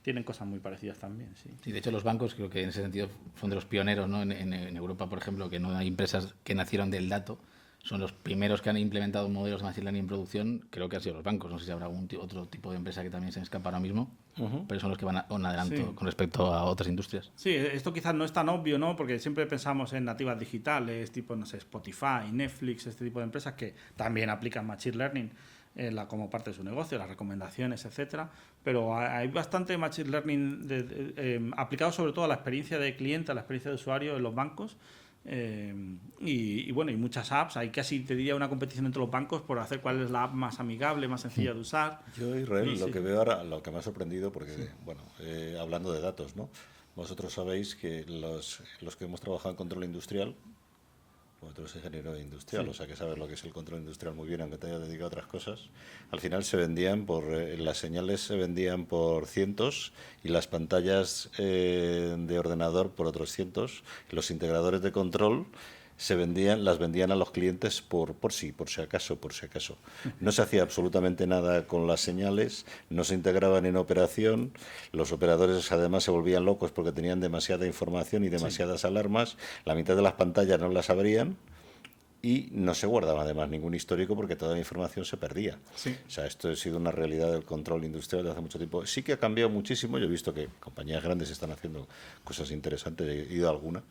tienen cosas muy parecidas también. Sí. Sí, de hecho los bancos creo que en ese sentido son de los pioneros, ¿no? En Europa, por ejemplo, que no hay empresas que nacieron del dato, son los primeros que han implementado modelos de Machine Learning en producción, creo que han sido los bancos. No sé si habrá algún otro tipo de empresa que también se escapa ahora mismo, pero son los que van a un adelanto con respecto a otras industrias. Sí, esto quizás no es tan obvio, ¿no? Porque siempre pensamos en nativas digitales, tipo, no sé, Spotify, Netflix, este tipo de empresas que también aplican Machine Learning como parte de su negocio, las recomendaciones, etcétera. Pero hay bastante Machine Learning aplicado sobre todo a la experiencia de cliente, a la experiencia de usuario en los bancos. Y bueno, hay muchas apps, hay casi te diría una competición entre los bancos por hacer cuál es la app más amigable, más sencilla de usar. Yo, Israel, lo que veo ahora, lo que me ha sorprendido, porque, bueno, hablando de datos, ¿no? Vosotros sabéis que los que hemos trabajado en control industrial, vosotros eres ingeniero industrial, o sea que sabes lo que es el control industrial muy bien, aunque te hayas dedicado a otras cosas. Al final se vendían las señales se vendían por cientos y las pantallas de ordenador por otros cientos. Los integradores de control las vendían a los clientes por si acaso. No se hacía absolutamente nada con las señales, no se integraban en operación, los operadores además se volvían locos porque tenían demasiada información y demasiadas alarmas, la mitad de las pantallas no las abrían y no se guardaba además ningún histórico porque toda la información se perdía. Sí. O sea, esto ha sido una realidad del control industrial de hace mucho tiempo. Sí que ha cambiado muchísimo, yo he visto que compañías grandes están haciendo cosas interesantes, he ido a alguna.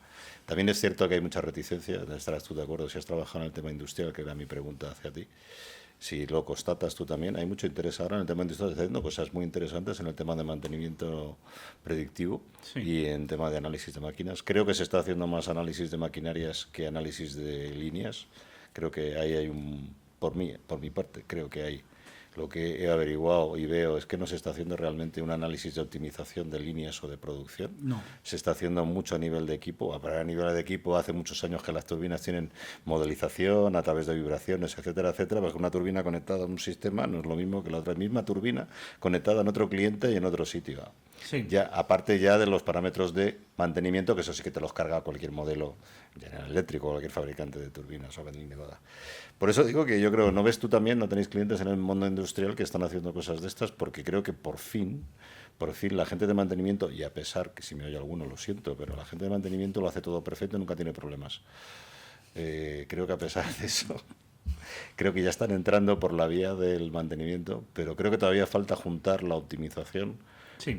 También es cierto que hay mucha reticencia, estarás tú de acuerdo, si has trabajado en el tema industrial, que era mi pregunta hacia ti. Si lo constatas tú también, hay mucho interés ahora en el tema industrial, está haciendo cosas muy interesantes en el tema de mantenimiento predictivo y en tema de análisis de máquinas. Creo que se está haciendo más análisis de maquinarias que análisis de líneas. Creo que ahí hay por mi parte, creo que hay. Lo que he averiguado y veo es que no se está haciendo realmente un análisis de optimización de líneas o de producción. No. Se está haciendo mucho a nivel de equipo. A nivel de equipo, hace muchos años que las turbinas tienen modelización a través de vibraciones, etcétera, etcétera, porque una turbina conectada a un sistema no es lo mismo que la otra misma turbina conectada en otro cliente y en otro sitio. Sí. Ya, aparte ya de los parámetros de mantenimiento, que eso sí que te los carga cualquier modelo General Electric o cualquier fabricante de turbinas o Bentley. Por eso digo que yo creo, ¿no ves tú también, no tenéis clientes en el mundo industrial que están haciendo cosas de estas? Porque creo que por fin la gente de mantenimiento, y a pesar que si me oye alguno lo siento, pero la gente de mantenimiento lo hace todo perfecto y nunca tiene problemas. Creo que a pesar de eso, creo que ya están entrando por la vía del mantenimiento, pero creo que todavía falta juntar la optimización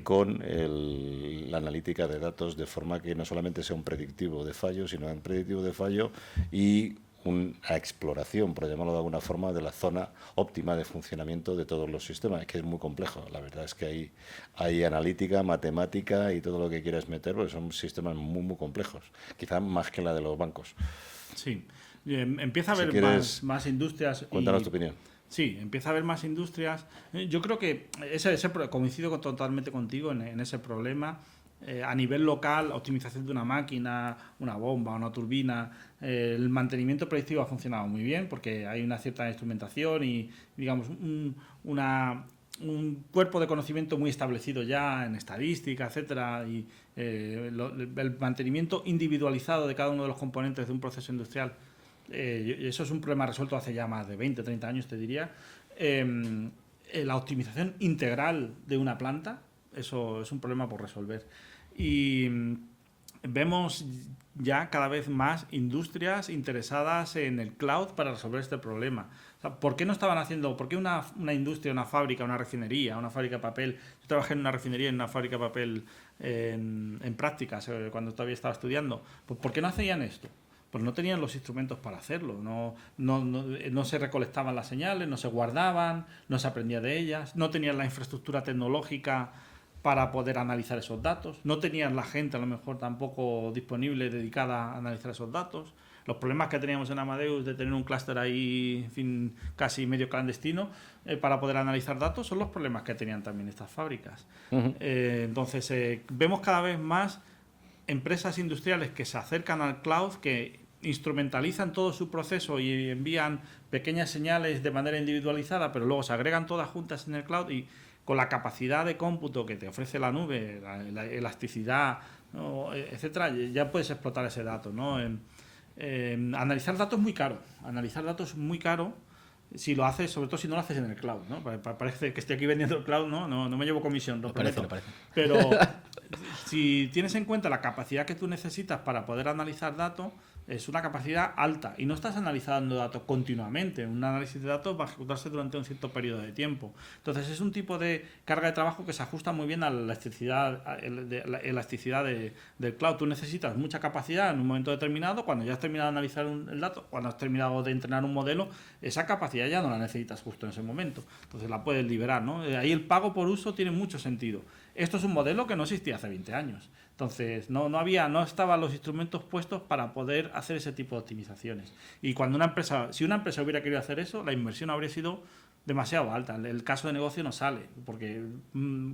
con la analítica de datos, de forma que no solamente sea un predictivo de fallo, sino un predictivo de fallo y una exploración, por llamarlo de alguna forma, de la zona óptima de funcionamiento de todos los sistemas, que es muy complejo. La verdad es que hay analítica, matemática y todo lo que quieras meter, porque son sistemas muy, muy complejos, quizás más que la de los bancos. Sí, empieza a haber más industrias. Cuéntanos tu opinión. Sí, empieza a haber más industrias. Yo creo que coincido totalmente contigo en ese problema. A nivel local, optimización de una máquina, una bomba, una turbina, el mantenimiento predictivo ha funcionado muy bien porque hay una cierta instrumentación y, digamos, un cuerpo de conocimiento muy establecido ya en estadística, etcétera, y el mantenimiento individualizado de cada uno de los componentes de un proceso industrial. Eso es un problema resuelto hace ya más de 20, 30 años, te diría. La optimización integral de una planta, eso es un problema por resolver. Y vemos ya cada vez más industrias interesadas en el cloud para resolver este problema. O sea, ¿por qué no estaban haciendo, por qué una industria, una fábrica, una refinería, una fábrica de papel? Yo trabajé en una refinería, en una fábrica de papel en prácticas cuando todavía estaba estudiando. Pues, ¿por qué no hacían esto? Pues no tenían los instrumentos para hacerlo, no se recolectaban las señales, no se guardaban, no se aprendía de ellas, no tenían la infraestructura tecnológica para poder analizar esos datos, no tenían la gente a lo mejor tampoco disponible dedicada a analizar esos datos. los problemas que teníamos en Amadeus de tener un clúster ahí, en fin, casi medio clandestino, para poder analizar datos, son los problemas que tenían también estas fábricas. Entonces, vemos cada vez más empresas industriales que se acercan al cloud, que instrumentalizan todo su proceso y envían pequeñas señales de manera individualizada, pero luego se agregan todas juntas en el cloud y con la capacidad de cómputo que te ofrece la nube, la elasticidad, ¿no?, etcétera, ya puedes explotar ese dato, ¿no? Analizar datos es muy caro. Analizar datos es muy caro si lo haces, sobre todo si no lo haces en el cloud, ¿no? Parece que estoy aquí vendiendo el cloud, ¿no? No me llevo comisión, lo prometo. Parece. Pero si tienes en cuenta la capacidad que tú necesitas para poder analizar datos, es una capacidad alta y no estás analizando datos continuamente. Un análisis de datos va a ejecutarse durante un cierto periodo de tiempo. Entonces es un tipo de carga de trabajo que se ajusta muy bien a la elasticidad del cloud. Tú necesitas mucha capacidad en un momento determinado. Cuando ya has terminado de analizar el dato, cuando has terminado de entrenar un modelo, esa capacidad ya no la necesitas justo en ese momento. Entonces la puedes liberar, ¿no? Ahí el pago por uso tiene mucho sentido. Esto es un modelo que no existía hace 20 años. Entonces, no estaban los instrumentos puestos para poder hacer ese tipo de optimizaciones. Y cuando si una empresa hubiera querido hacer eso, la inversión habría sido demasiado alta. El caso de negocio no sale, porque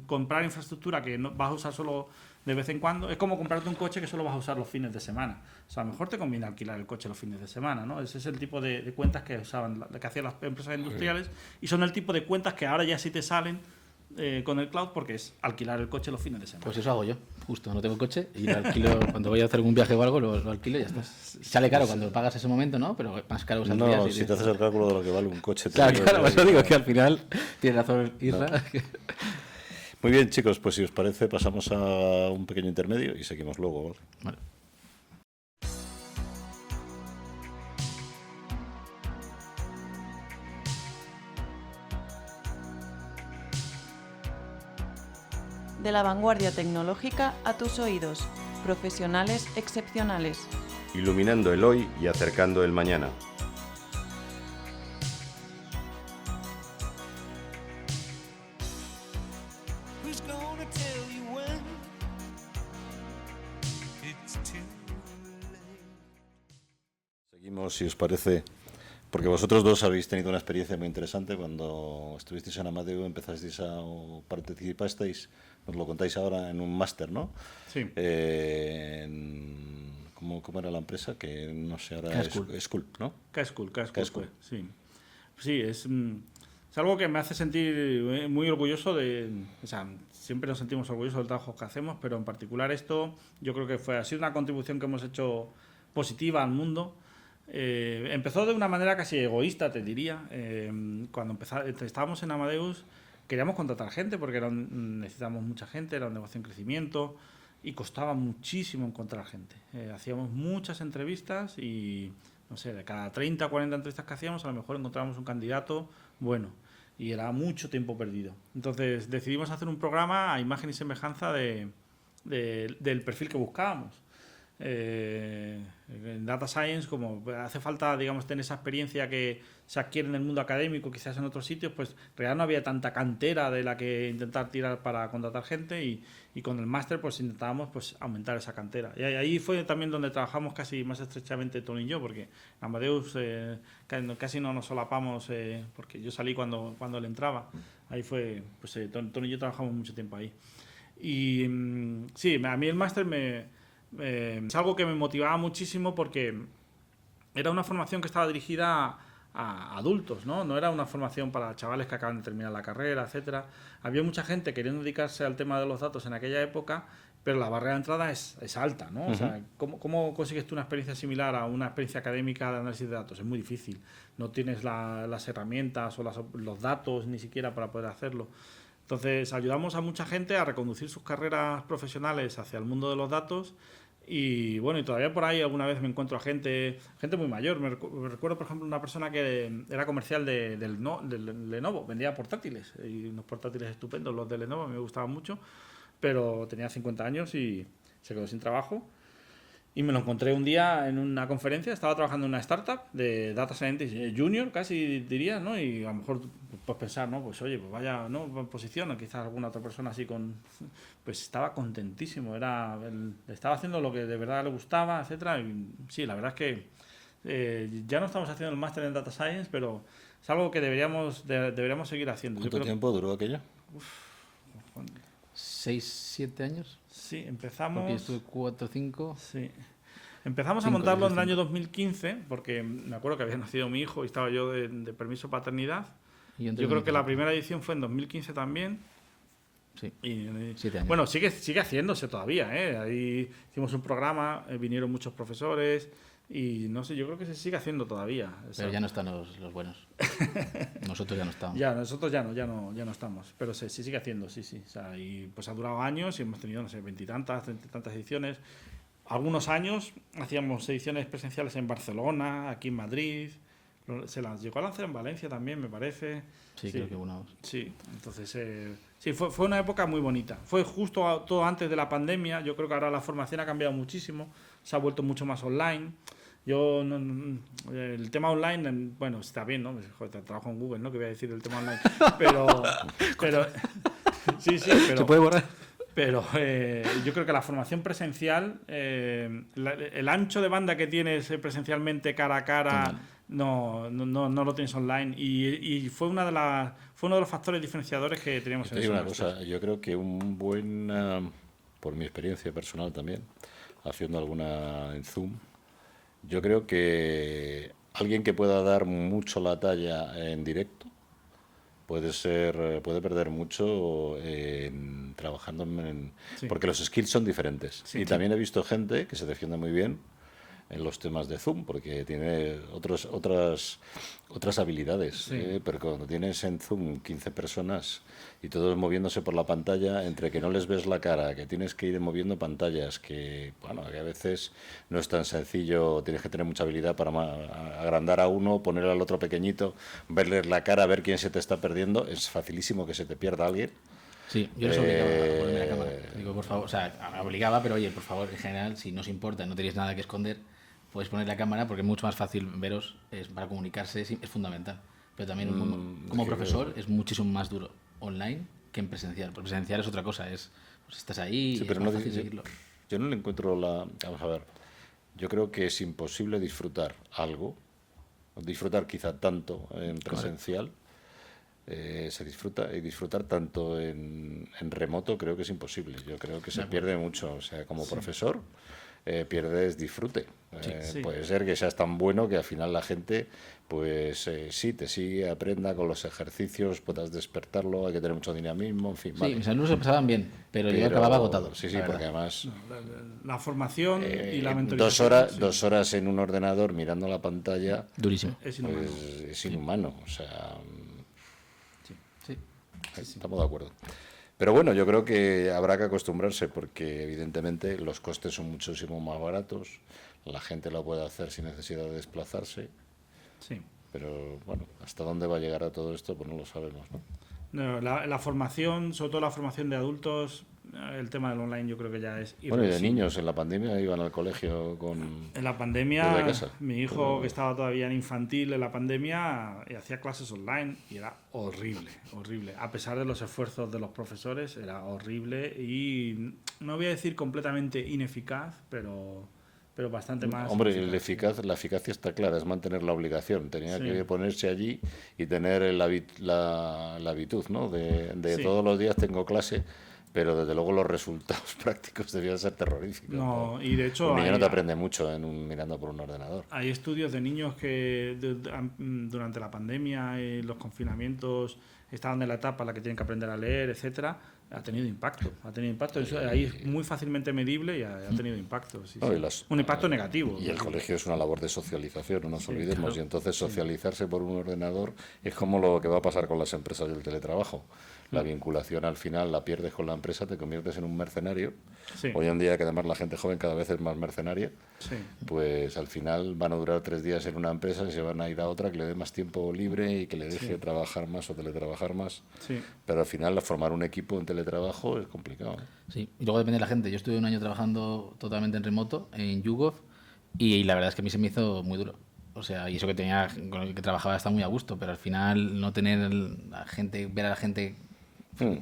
comprar infraestructura que no vas a usar solo de vez en cuando es como comprarte un coche que solo vas a usar los fines de semana. O sea, a lo mejor te conviene alquilar el coche los fines de semana, ¿no? Ese es el tipo de cuentas que hacían las empresas industriales, y son el tipo de cuentas que ahora ya sí te salen con el cloud, porque es alquilar el coche los fines de semana. Pues eso hago yo, justo, no tengo coche y lo alquilo cuando voy a hacer algún viaje o algo, lo alquilo y ya está. Sale caro cuando pagas ese momento, ¿no? Pero más caro saldría. No, si te haces el cálculo de lo que vale un coche. Claro, eso digo, que al final tiene razón Isra. No. Muy bien, chicos, pues si os parece pasamos a un pequeño intermedio y seguimos luego. Vale. De la vanguardia tecnológica a tus oídos. Profesionales excepcionales. Iluminando el hoy y acercando el mañana. Seguimos, si os parece, porque vosotros dos habéis tenido una experiencia muy interesante cuando estuvisteis en Amadeo, empezasteis o participasteis, nos lo contáis ahora, en un máster, ¿no? Sí. ¿Cómo era la empresa? Que no sé, ahora es School, ¿no? K-School, sí. Sí, es algo que me hace sentir muy orgulloso o sea, siempre nos sentimos orgullosos del trabajo que hacemos, pero en particular esto yo creo que ha sido una contribución que hemos hecho positiva al mundo. Empezó de una manera casi egoísta, te diría. Cuando estábamos en Amadeus, queríamos contratar gente porque necesitábamos mucha gente, era un negocio en crecimiento y costaba muchísimo encontrar gente. Hacíamos muchas entrevistas y, no sé, de cada 30 o 40 entrevistas que hacíamos, a lo mejor encontrábamos un candidato bueno, y era mucho tiempo perdido. Entonces decidimos hacer un programa a imagen y semejanza del perfil que buscábamos. En Data Science, como hace falta, digamos, tener esa experiencia que se adquiere en el mundo académico, quizás en otros sitios, pues en realidad no había tanta cantera de la que intentar tirar para contratar gente, y con el máster pues intentábamos pues aumentar esa cantera. Y ahí fue también donde trabajamos casi más estrechamente Tony y yo, porque Amadeus casi no nos solapamos, porque yo salí cuando él entraba. Ahí fue, pues Tony y yo trabajamos mucho tiempo ahí. Y sí, a mí el máster es algo que me motivaba muchísimo, porque era una formación que estaba dirigida a adultos, ¿no? No era una formación para chavales que acaban de terminar la carrera, etcétera. Había mucha gente queriendo dedicarse al tema de los datos en aquella época, pero la barrera de entrada es alta, ¿no? O sea, ¿cómo consigues tú una experiencia similar a una experiencia académica de análisis de datos? Es muy difícil. No tienes las herramientas o los datos ni siquiera para poder hacerlo. Entonces, ayudamos a mucha gente a reconducir sus carreras profesionales hacia el mundo de los datos. Y bueno, y todavía por ahí alguna vez me encuentro a gente muy mayor. Me recuerdo, por ejemplo, una persona que era comercial del Lenovo, vendía portátiles, y unos portátiles estupendos, los de Lenovo, me gustaban mucho, pero tenía 50 años y se quedó sin trabajo. Y me lo encontré un día en una conferencia. Estaba trabajando en una startup de Data Scientist Junior, casi diría, ¿no? Y a lo mejor pues pensar, ¿no? Pues oye, pues vaya, ¿no? Posición, o quizás alguna otra persona así pues estaba contentísimo. Estaba haciendo lo que de verdad le gustaba, etcétera. Y sí, la verdad es que Ya no estamos haciendo el máster en Data Science, pero es algo que deberíamos seguir haciendo. ¿Cuánto tiempo duró aquello? 6, 7 años. Sí, empezamos... Porque yo estuve 4 o 5. Sí. Empezamos a montarlo en el año 2015, porque me acuerdo que había nacido mi hijo y estaba yo de permiso paternidad. Yo creo que la primera edición fue en 2015 también. Sí, y 7 años. Bueno, sigue haciéndose todavía, ¿eh? Ahí hicimos un programa, vinieron muchos profesores y no sé, yo creo que se sigue haciendo todavía. Pero ya no están los buenos. Nosotros ya no estamos. Ya, nosotros ya no estamos, pero se sigue haciendo, sí. O sea, y pues ha durado años y hemos tenido, no sé, 20 y tantas, 30 y tantas ediciones. Algunos años hacíamos ediciones presenciales en Barcelona, aquí en Madrid. Se las llegó a lanzar en Valencia también, me parece. Sí, creo que una o dos. Sí, entonces sí, fue una época muy bonita. Fue justo todo antes de la pandemia. Yo creo que ahora la formación ha cambiado muchísimo, se ha vuelto mucho más online. El tema online, bueno, está bien, ¿no? Joder, trabajo en Google, ¿no? Que voy a decir del tema online. Pero sí, pero ¿Se puede borrar? Pero yo creo que la formación presencial, el ancho de banda que tienes presencialmente cara a cara, no lo tienes online. Y fue uno de los factores diferenciadores que teníamos en ese una máster. cosa, yo creo que un buen, por mi experiencia personal también, haciendo alguna en Zoom, yo creo que alguien que pueda dar mucho la talla en directo puede perder mucho trabajando Sí. porque los skills son diferentes. Sí, y sí. también he visto gente que se defiende muy bien en los temas de Zoom, porque tiene otras habilidades. Sí. Pero cuando tienes en Zoom 15 personas y todos moviéndose por la pantalla, entre que no les ves la cara, que tienes que ir moviendo pantallas, que a veces no es tan sencillo, tienes que tener mucha habilidad para agrandar a uno, poner al otro pequeñito, verles la cara, ver quién se te está perdiendo, es facilísimo que se te pierda alguien. Sí, yo les obligaba a ponerme la cámara. Digo, por favor, o sea, me obligaba, pero oye, por favor, en general, si no os importa, no tenéis nada que esconder, podéis poner la cámara porque es mucho más fácil veros, para comunicarse es fundamental. Pero también como profesor es muchísimo más duro online que en presencial. Porque presencial es otra cosa, pues estás ahí Sí, y pero es más no, fácil seguirlo. yo no le encuentro vamos a ver, yo creo que es imposible disfrutar algo, disfrutar quizá tanto en presencial, se disfruta, y disfrutar tanto en remoto creo que es imposible. Yo creo que se pierde mucho, o sea, como profesor pierdes disfrute. Sí. Puede ser que seas tan bueno que al final la gente pues sí, te sigue, aprenda con los ejercicios, puedas despertarlo, hay que tener mucho dinamismo, en fin. Sí, vale. mis alumnos se pasaban bien, pero yo acababa agotado. Sí, la porque verdad. además La formación y la mentorización. 2 horas en un ordenador mirando la pantalla Durísimo. Es inhumano. pues, es inhumano. O sea, Sí. estamos de acuerdo. Pero bueno, yo creo que habrá que acostumbrarse porque evidentemente los costes son muchísimo más baratos, la gente lo puede hacer sin necesidad de desplazarse, Sí. pero bueno, hasta dónde va a llegar a todo esto pues no lo sabemos, ¿no? No, la formación, sobre todo la formación de adultos, el tema del online yo creo que ya es Bueno, y de irreversible. niños en la pandemia iban al colegio con... En la Desde pandemia, casa. mi hijo que estaba todavía en infantil en la pandemia hacía clases online y era horrible. A pesar de los esfuerzos de los profesores, era horrible y no voy a decir completamente ineficaz, pero bastante más. Hombre, ineficaz. la eficacia está clara, es mantener la obligación. Tenía Sí. que ponerse allí y tener la habitud, ¿no? De Sí. todos los días tengo clase, pero desde luego los resultados prácticos debían ser terroríficos. No, y de hecho Un niño hay- no te aprende mucho mirando por un ordenador. Hay estudios de niños que durante la pandemia y los confinamientos estaban en la etapa en la que tienen que aprender a leer, etcétera. Ha tenido impacto. Eso ahí es muy fácilmente medible y ha tenido impacto. Sí, No, sí. y Un impacto negativo. Y el colegio es una labor de socialización, no nos olvidemos. claro. Y entonces socializarse por un ordenador es como lo que va a pasar con las empresas del teletrabajo. La vinculación al final la pierdes con la empresa, te conviertes en un mercenario. Sí. Hoy en día, que además la gente joven cada vez es más mercenaria, Sí. pues al final van a durar 3 días en una empresa y se van a ir a otra que le dé más tiempo libre y que le deje trabajar más o teletrabajar más. Sí. Pero al final formar un equipo en teletrabajo es complicado, ¿eh? Sí, y luego depende de la gente. Yo estuve un año trabajando totalmente en remoto, en YouGov, y la verdad es que a mí se me hizo muy duro. O sea, y eso que tenía con el que trabajaba está muy a gusto, pero al final no tener ver a la gente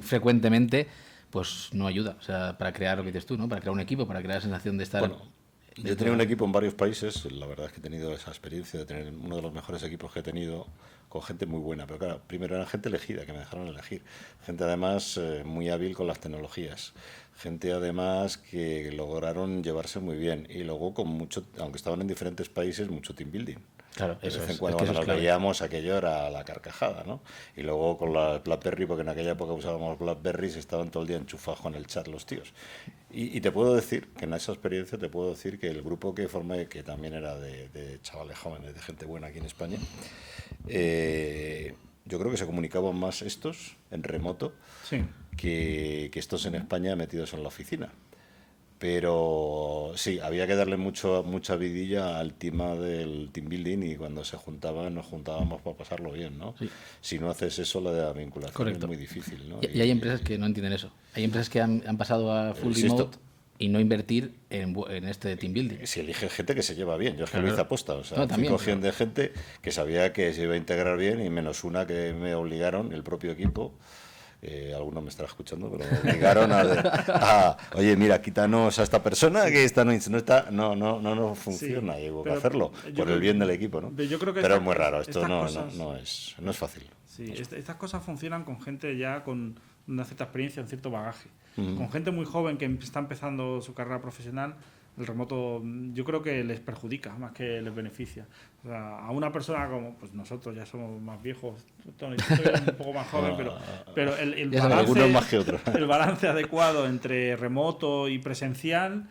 frecuentemente, pues no ayuda. O sea, para crear lo que dices tú, ¿no? Para crear un equipo, para crear la sensación de estar Bueno, Yo he tenido un equipo en varios países, la verdad es que he tenido esa experiencia de tener uno de los mejores equipos que he tenido con gente muy buena, pero claro, primero era gente elegida, que me dejaron elegir, gente además muy hábil con las tecnologías, gente además que lograron llevarse muy bien y luego con mucho, aunque estaban en diferentes países, mucho team building. Claro, De eso vez es. en cuando Es que cuando eso nos es clave. veíamos aquello era la carcajada, ¿no? Y luego con la BlackBerry, porque en aquella época usábamos BlackBerrys, estaban todo el día enchufados con el chat los tíos. Y te puedo decir, que en esa experiencia te puedo decir que el grupo que formé, que también era de chavales jóvenes, de gente buena aquí en España, yo creo que se comunicaban más estos en remoto Sí. que estos en España metidos en la oficina. Pero sí, había que darle mucha vidilla al tema del team building y cuando se juntaban, nos juntábamos para pasarlo bien, ¿no? Sí. Si no haces eso, la de la vinculación Correcto. es muy difícil, ¿no? Y hay empresas que no entienden eso. Hay empresas que han pasado a full Sí, esto- remote y no invertir en este team building. Si eligen gente que se lleva bien, yo es que Claro. lo hice aposta, o sea, No, fui también, cogiendo de gente que sabía que se iba a integrar bien y menos una que me obligaron, el propio equipo. Alguno me estará escuchando, pero me obligaron oye, mira, quítanos a esta persona que esta no está, no funciona, Sí, y hubo que pero hacerlo yo por creo- el bien del equipo, ¿no? pero yo creo que Pero es estas muy raro, cosas- esto estas no cosas- es fácil. Sí, estas cosas funcionan con gente ya con una cierta experiencia, un cierto bagaje. Con gente muy joven que está empezando su carrera profesional, el remoto yo creo que les perjudica más que les beneficia. O sea, a una persona como pues nosotros ya somos más viejos, Tony, tú eres un poco más joven, pero el Ya sabes, algunos más que otros. el balance adecuado entre remoto y presencial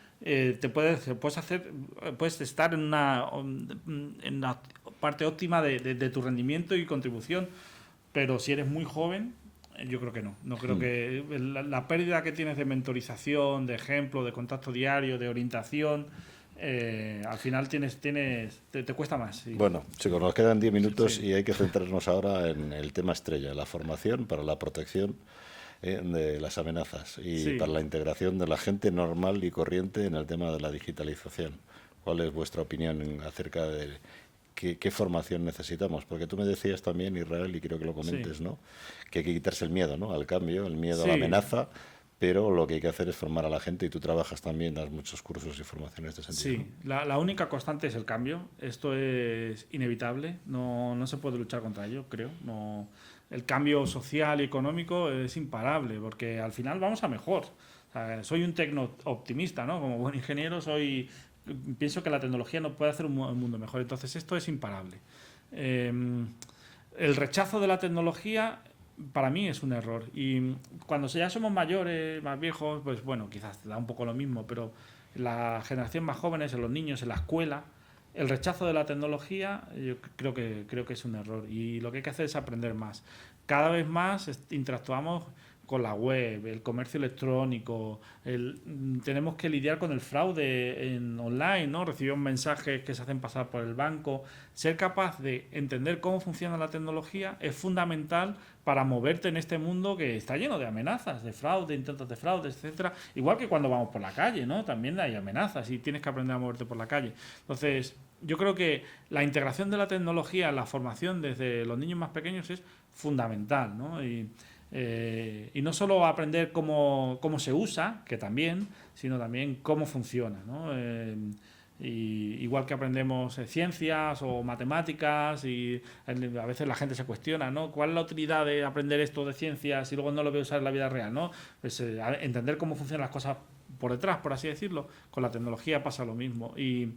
puedes estar en una parte óptima de tu rendimiento y contribución, pero si eres muy joven, yo creo que no. No creo que la pérdida que tienes de mentorización, de ejemplo, de contacto diario, de orientación, al final te cuesta más. Sí. Bueno, chicos, nos quedan 10 minutos Sí. y hay que centrarnos ahora en el tema estrella, la formación para la protección de las amenazas y Sí. para la integración de la gente normal y corriente en el tema de la digitalización. ¿Cuál es vuestra opinión acerca de qué formación necesitamos? Porque tú me decías también, Israel, y creo que lo comentes, Sí. ¿no? Que hay que quitarse el miedo, ¿no? Al cambio, el miedo a Sí. la amenaza, pero lo que hay que hacer es formar a la gente y tú trabajas también, das muchos cursos y formaciones de ese sentido. Sí, la única constante es el cambio. Esto es inevitable. No se puede luchar contra ello, creo. No, el cambio social y económico es imparable, porque al final vamos a mejor. O sea, soy un tecno optimista, ¿no? Como buen ingeniero pienso que la tecnología nos puede hacer un mundo mejor. Entonces esto es imparable. El rechazo de la tecnología para mí es un error. Y cuando ya somos mayores, más viejos, pues bueno, quizás da un poco lo mismo, pero la generación más jóvenes, en los niños, en la escuela, el rechazo de la tecnología, yo creo que es un error. Y lo que hay que hacer es aprender más. Cada vez más interactuamos con la web, el comercio electrónico, tenemos que lidiar con el fraude online, ¿no? Recibimos mensajes que se hacen pasar por el banco. Ser capaz de entender cómo funciona la tecnología es fundamental para moverte en este mundo que está lleno de amenazas, de fraude, intentos de fraude, etcétera. Igual que cuando vamos por la calle, ¿no? También hay amenazas y tienes que aprender a moverte por la calle. Entonces, yo creo que la integración de la tecnología en la formación desde los niños más pequeños es fundamental, ¿no? Y no solo aprender cómo se usa, que también, sino también cómo funciona, ¿no? Igual que aprendemos ciencias o matemáticas y a veces la gente se cuestiona, ¿no? ¿Cuál es la utilidad de aprender esto de ciencias si luego no lo voy a usar en la vida real, ¿no? Pues entender cómo funcionan las cosas por detrás, por así decirlo, con la tecnología pasa lo mismo. Y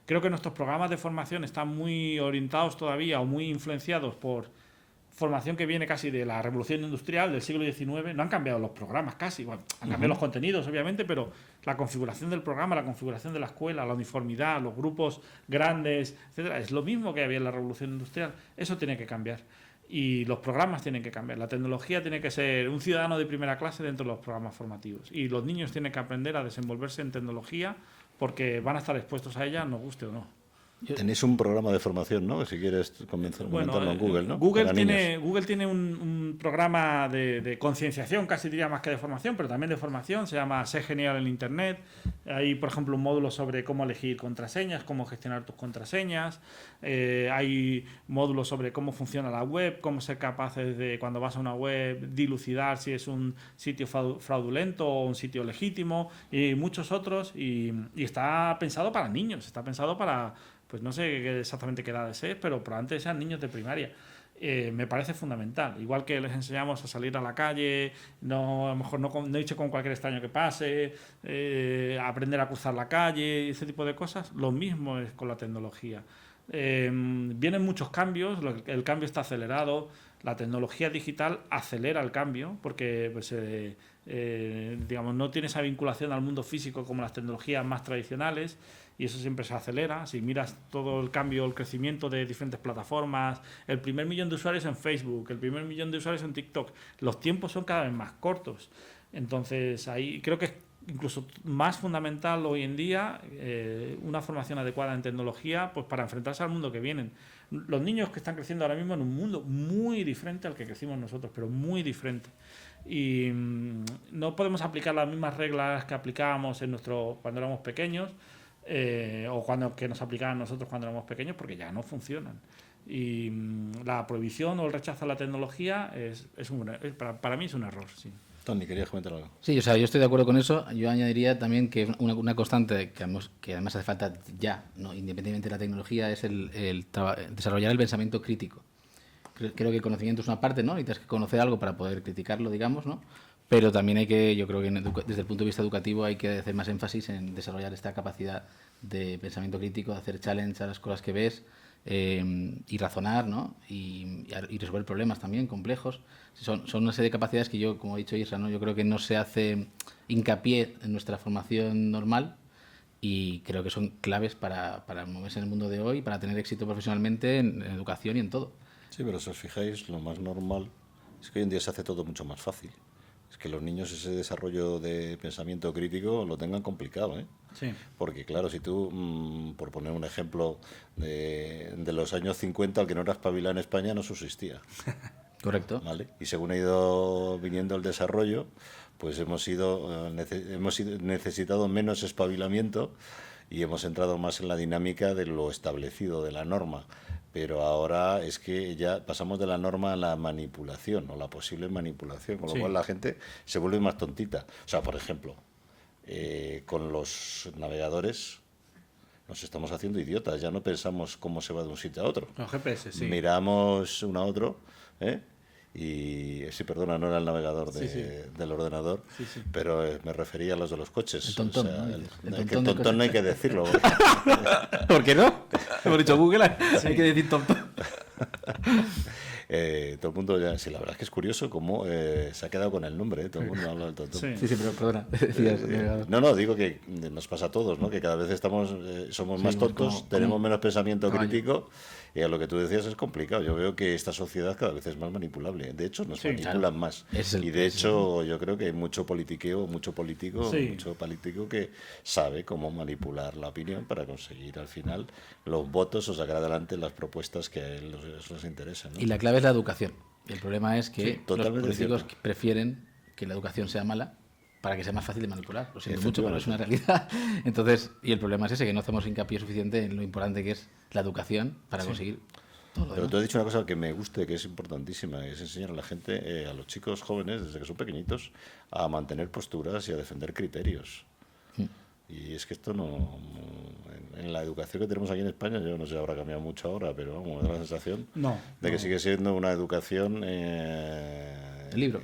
creo que nuestros programas de formación están muy orientados todavía o muy influenciados por formación que viene casi de la revolución industrial del siglo XIX. No han cambiado los programas casi, bueno, han cambiado los contenidos obviamente, pero la configuración del programa, la configuración de la escuela, la uniformidad, los grupos grandes, etcétera, es lo mismo que había en la revolución industrial. Eso tiene que cambiar y los programas tienen que cambiar. La tecnología tiene que ser un ciudadano de primera clase dentro de los programas formativos y los niños tienen que aprender a desenvolverse en tecnología porque van a estar expuestos a ella, nos guste o no. Tenéis un programa de formación, ¿no? Si quieres comentarlo en Google, ¿no? Google tiene un programa de concienciación, casi diría más que de formación, pero también de formación. Se llama Sé Genial en Internet. Hay, por ejemplo, un módulo sobre cómo elegir contraseñas, cómo gestionar tus contraseñas. Hay módulos sobre cómo funciona la web, cómo ser capaces de, cuando vas a una web, dilucidar si es un sitio fraudulento o un sitio legítimo, y muchos otros. Y está pensado para niños, está pensado para... Pues no sé exactamente qué edades es, pero probablemente sean niños de primaria. Me parece fundamental. Igual que les enseñamos a salir a la calle, a lo mejor no irse con cualquier extraño que pase, aprender a cruzar la calle, ese tipo de cosas, lo mismo es con la tecnología. Vienen muchos cambios, el cambio está acelerado, la tecnología digital acelera el cambio, porque pues, digamos, no tiene esa vinculación al mundo físico como las tecnologías más tradicionales, y eso siempre se acelera. Si miras todo el cambio, el crecimiento de diferentes plataformas, el primer millón de usuarios en Facebook, el primer millón de usuarios en TikTok, los tiempos son cada vez más cortos. Entonces, ahí creo que es incluso más fundamental hoy en día una formación adecuada en tecnología, pues para enfrentarse al mundo que vienen. Los niños que están creciendo ahora mismo en un mundo muy diferente al que crecimos nosotros, pero muy diferente. Y no podemos aplicar las mismas reglas que aplicábamos cuando éramos pequeños, o que nos aplicaban nosotros cuando éramos pequeños, porque ya no funcionan. Y la prohibición o el rechazo a la tecnología para mí es un error, sí. Tony, ¿querías comentar algo? Sí, o sea, yo estoy de acuerdo con eso. Yo añadiría también que una constante que además hace falta ya, ¿no? Independientemente de la tecnología, es el desarrollar el pensamiento crítico. Creo que el conocimiento es una parte, ¿no? Necesitas que conocer algo para poder criticarlo, digamos, ¿no? Pero también yo creo que desde el punto de vista educativo hay que hacer más énfasis en desarrollar esta capacidad de pensamiento crítico, de hacer challenge a las cosas que ves, y razonar, ¿no? Y resolver problemas también complejos. Son una serie de capacidades que yo, como ha dicho Isra, ¿no? Yo creo que no se hace hincapié en nuestra formación normal, y creo que son claves para moverse en el mundo de hoy, para tener éxito profesionalmente en educación y en todo. Sí, pero si os fijáis, lo más normal es que hoy en día se hace todo mucho más fácil. Es que los niños ese desarrollo de pensamiento crítico lo tengan complicado, ¿eh? Sí. Porque claro, si tú, por poner un ejemplo de los años 50, el que no era espabilado en España no subsistía. Correcto. ¿Vale? Y según ha ido viniendo el desarrollo, pues hemos necesitado menos espabilamiento y hemos entrado más en la dinámica de lo establecido, de la norma. Pero ahora es que ya pasamos de la norma a la manipulación, o la posible manipulación, con lo cual la gente se vuelve más tontita. O sea, por ejemplo, con los navegadores nos estamos haciendo idiotas, ya no pensamos cómo se va de un sitio a otro. Los GPS, sí. Miramos uno a otro, y sí, perdona, no era el navegador del ordenador, pero me refería a los de los coches. El tontón, o sea, ¿no? el tontón no hay que decirlo. ¿Por qué no? Hemos dicho Google, hay que decir tontón. Todo el mundo ya, sí, la verdad es que es curioso cómo se ha quedado con el nombre, todo el mundo habla del tontón. Sí, pero perdona. Decías, no, digo que nos pasa a todos, ¿no? Que cada vez somos más tontos, tenemos menos pensamiento crítico, y a lo que tú decías es complicado. Yo veo que esta sociedad cada vez es más manipulable. De hecho, nos manipulan más. Y de hecho, yo creo que hay mucho politiqueo, mucho político que sabe cómo manipular la opinión para conseguir al final los votos o sacar adelante las propuestas que a él les interesan, ¿no? Y la clave es la educación. Y el problema es que los políticos cierto. prefieren que la educación sea mala para que sea más fácil de manipular. Lo siento mucho, pero es una realidad. Entonces, y el problema es ese, que no hacemos hincapié suficiente en lo importante que es la educación para conseguir todo lo demás. Pero tú has dicho una cosa que me gusta, que es importantísima, es enseñar a la gente, a los chicos jóvenes, desde que son pequeñitos, a mantener posturas y a defender criterios. Y es que esto en la educación que tenemos aquí en España, yo no sé, habrá cambiado mucho ahora, pero vamos, me da la sensación de que sigue siendo una educación... el libro.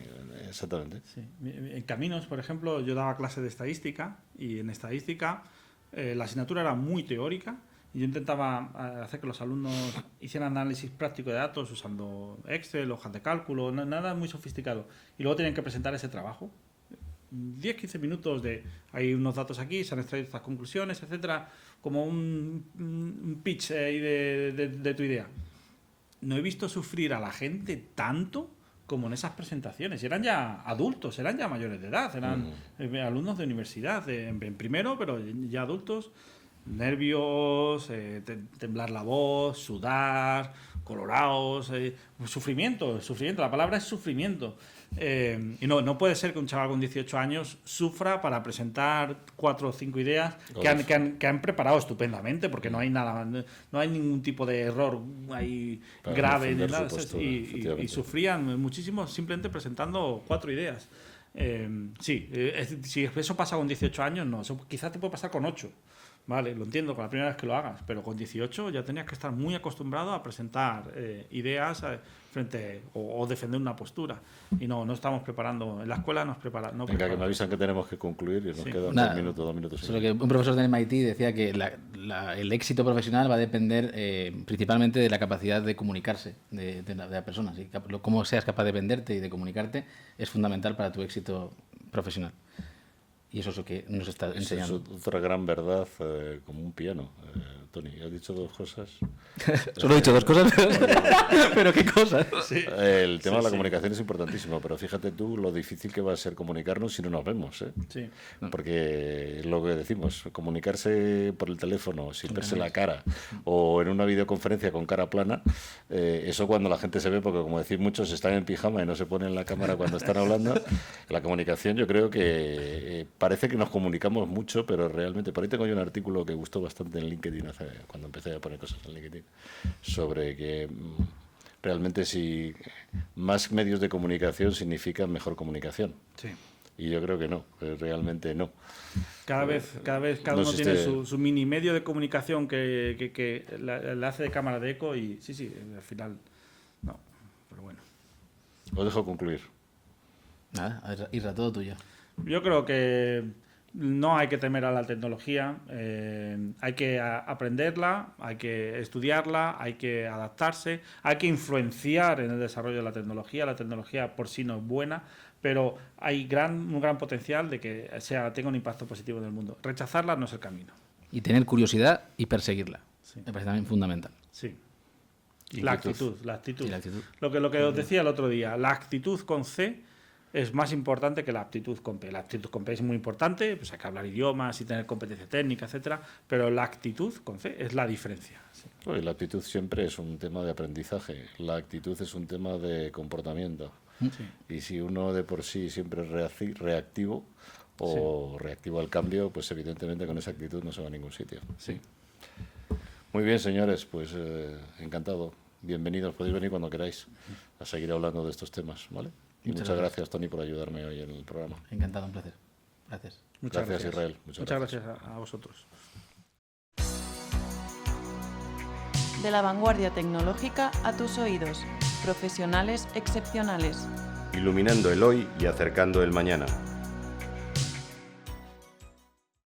Exactamente. Sí. En Caminos, por ejemplo, yo daba clase de estadística, y en estadística la asignatura era muy teórica, y yo intentaba hacer que los alumnos hicieran análisis práctico de datos usando Excel, hojas de cálculo, nada muy sofisticado, y luego tenían que presentar ese trabajo. 10-15 minutos hay unos datos aquí, se han extraído estas conclusiones, etcétera, como un pitch ahí de tu idea. No he visto sufrir a la gente tanto como en esas presentaciones. Eran ya adultos, eran ya mayores de edad, eran alumnos de universidad, en primero, pero ya adultos. nervios, temblar la voz, sudar, colorados, sufrimiento, la palabra es sufrimiento. Y no puede ser que un chaval con 18 años sufra para presentar 4 o 5 ideas que han preparado estupendamente, porque no hay nada, no hay ningún tipo de error ahí grave ni nada, y sufrían muchísimo simplemente presentando 4 ideas. Si eso pasa con 18 años, no, eso quizás te puede pasar con 8. Vale, lo entiendo, con la primera vez que lo hagas, pero con 18 ya tenías que estar muy acostumbrado a presentar ideas frente o defender una postura. Y no estamos preparando, en la escuela nos preparan. No Venga, que me avisan que tenemos que concluir y nos quedan 2 minutos. Solo que un profesor de MIT decía que el éxito profesional va a depender principalmente de la capacidad de comunicarse de la persona. ¿Sí? Cómo seas capaz de venderte y de comunicarte es fundamental para tu éxito profesional. Y eso es lo que nos está enseñando. Es otra gran verdad, como un piano. Tony, ¿has dicho 2 cosas? Solo he dicho 2 cosas, pero ¿qué cosas? Sí. El tema de la comunicación es importantísimo, pero fíjate tú lo difícil que va a ser comunicarnos si no nos vemos. Sí. Porque lo que decimos, comunicarse por el teléfono, sin verse la cara, o en una videoconferencia con cara plana, eso cuando la gente se ve, porque como decís muchos están en pijama y no se ponen la cámara cuando están hablando, la comunicación yo creo que parece que nos comunicamos mucho, pero realmente, por ahí tengo yo un artículo que gustó bastante en LinkedIn cuando empecé a poner cosas en LinkedIn, sobre que realmente si más medios de comunicación significan mejor comunicación. Sí. Y yo creo que no, realmente no. Cada vez cada uno tiene su mini medio de comunicación que le hace de cámara de eco y sí, al final no, pero bueno. Os dejo concluir. Nada, Isra, todo tuyo. Yo creo que no hay que temer a la tecnología, hay que aprenderla, hay que estudiarla, hay que adaptarse, hay que influenciar en el desarrollo de la tecnología. La tecnología por sí no es buena, pero hay un gran potencial de que tenga un impacto positivo en el mundo. Rechazarla no es el camino. Y tener curiosidad y perseguirla. Sí. Me parece también fundamental. Sí. La actitud. Y la actitud. Lo que os decía el otro día, la actitud con C es más importante que la aptitud con P. La aptitud con P es muy importante, pues hay que hablar idiomas y tener competencia técnica, etcétera, pero la actitud con C es la diferencia. Sí. Pues la actitud siempre es un tema de aprendizaje, la actitud es un tema de comportamiento. Sí. Y si uno de por sí siempre es reactivo o reactivo al cambio, pues evidentemente con esa actitud no se va a ningún sitio. Sí. Muy bien, señores, pues encantado. Bienvenidos, podéis venir cuando queráis a seguir hablando de estos temas, ¿vale? Y muchas gracias, Tony, por ayudarme hoy en el programa. Encantado, un placer. Gracias. Muchas gracias, Israel. Muchas gracias a vosotros. De la vanguardia tecnológica a tus oídos. Profesionales excepcionales. Iluminando el hoy y acercando el mañana.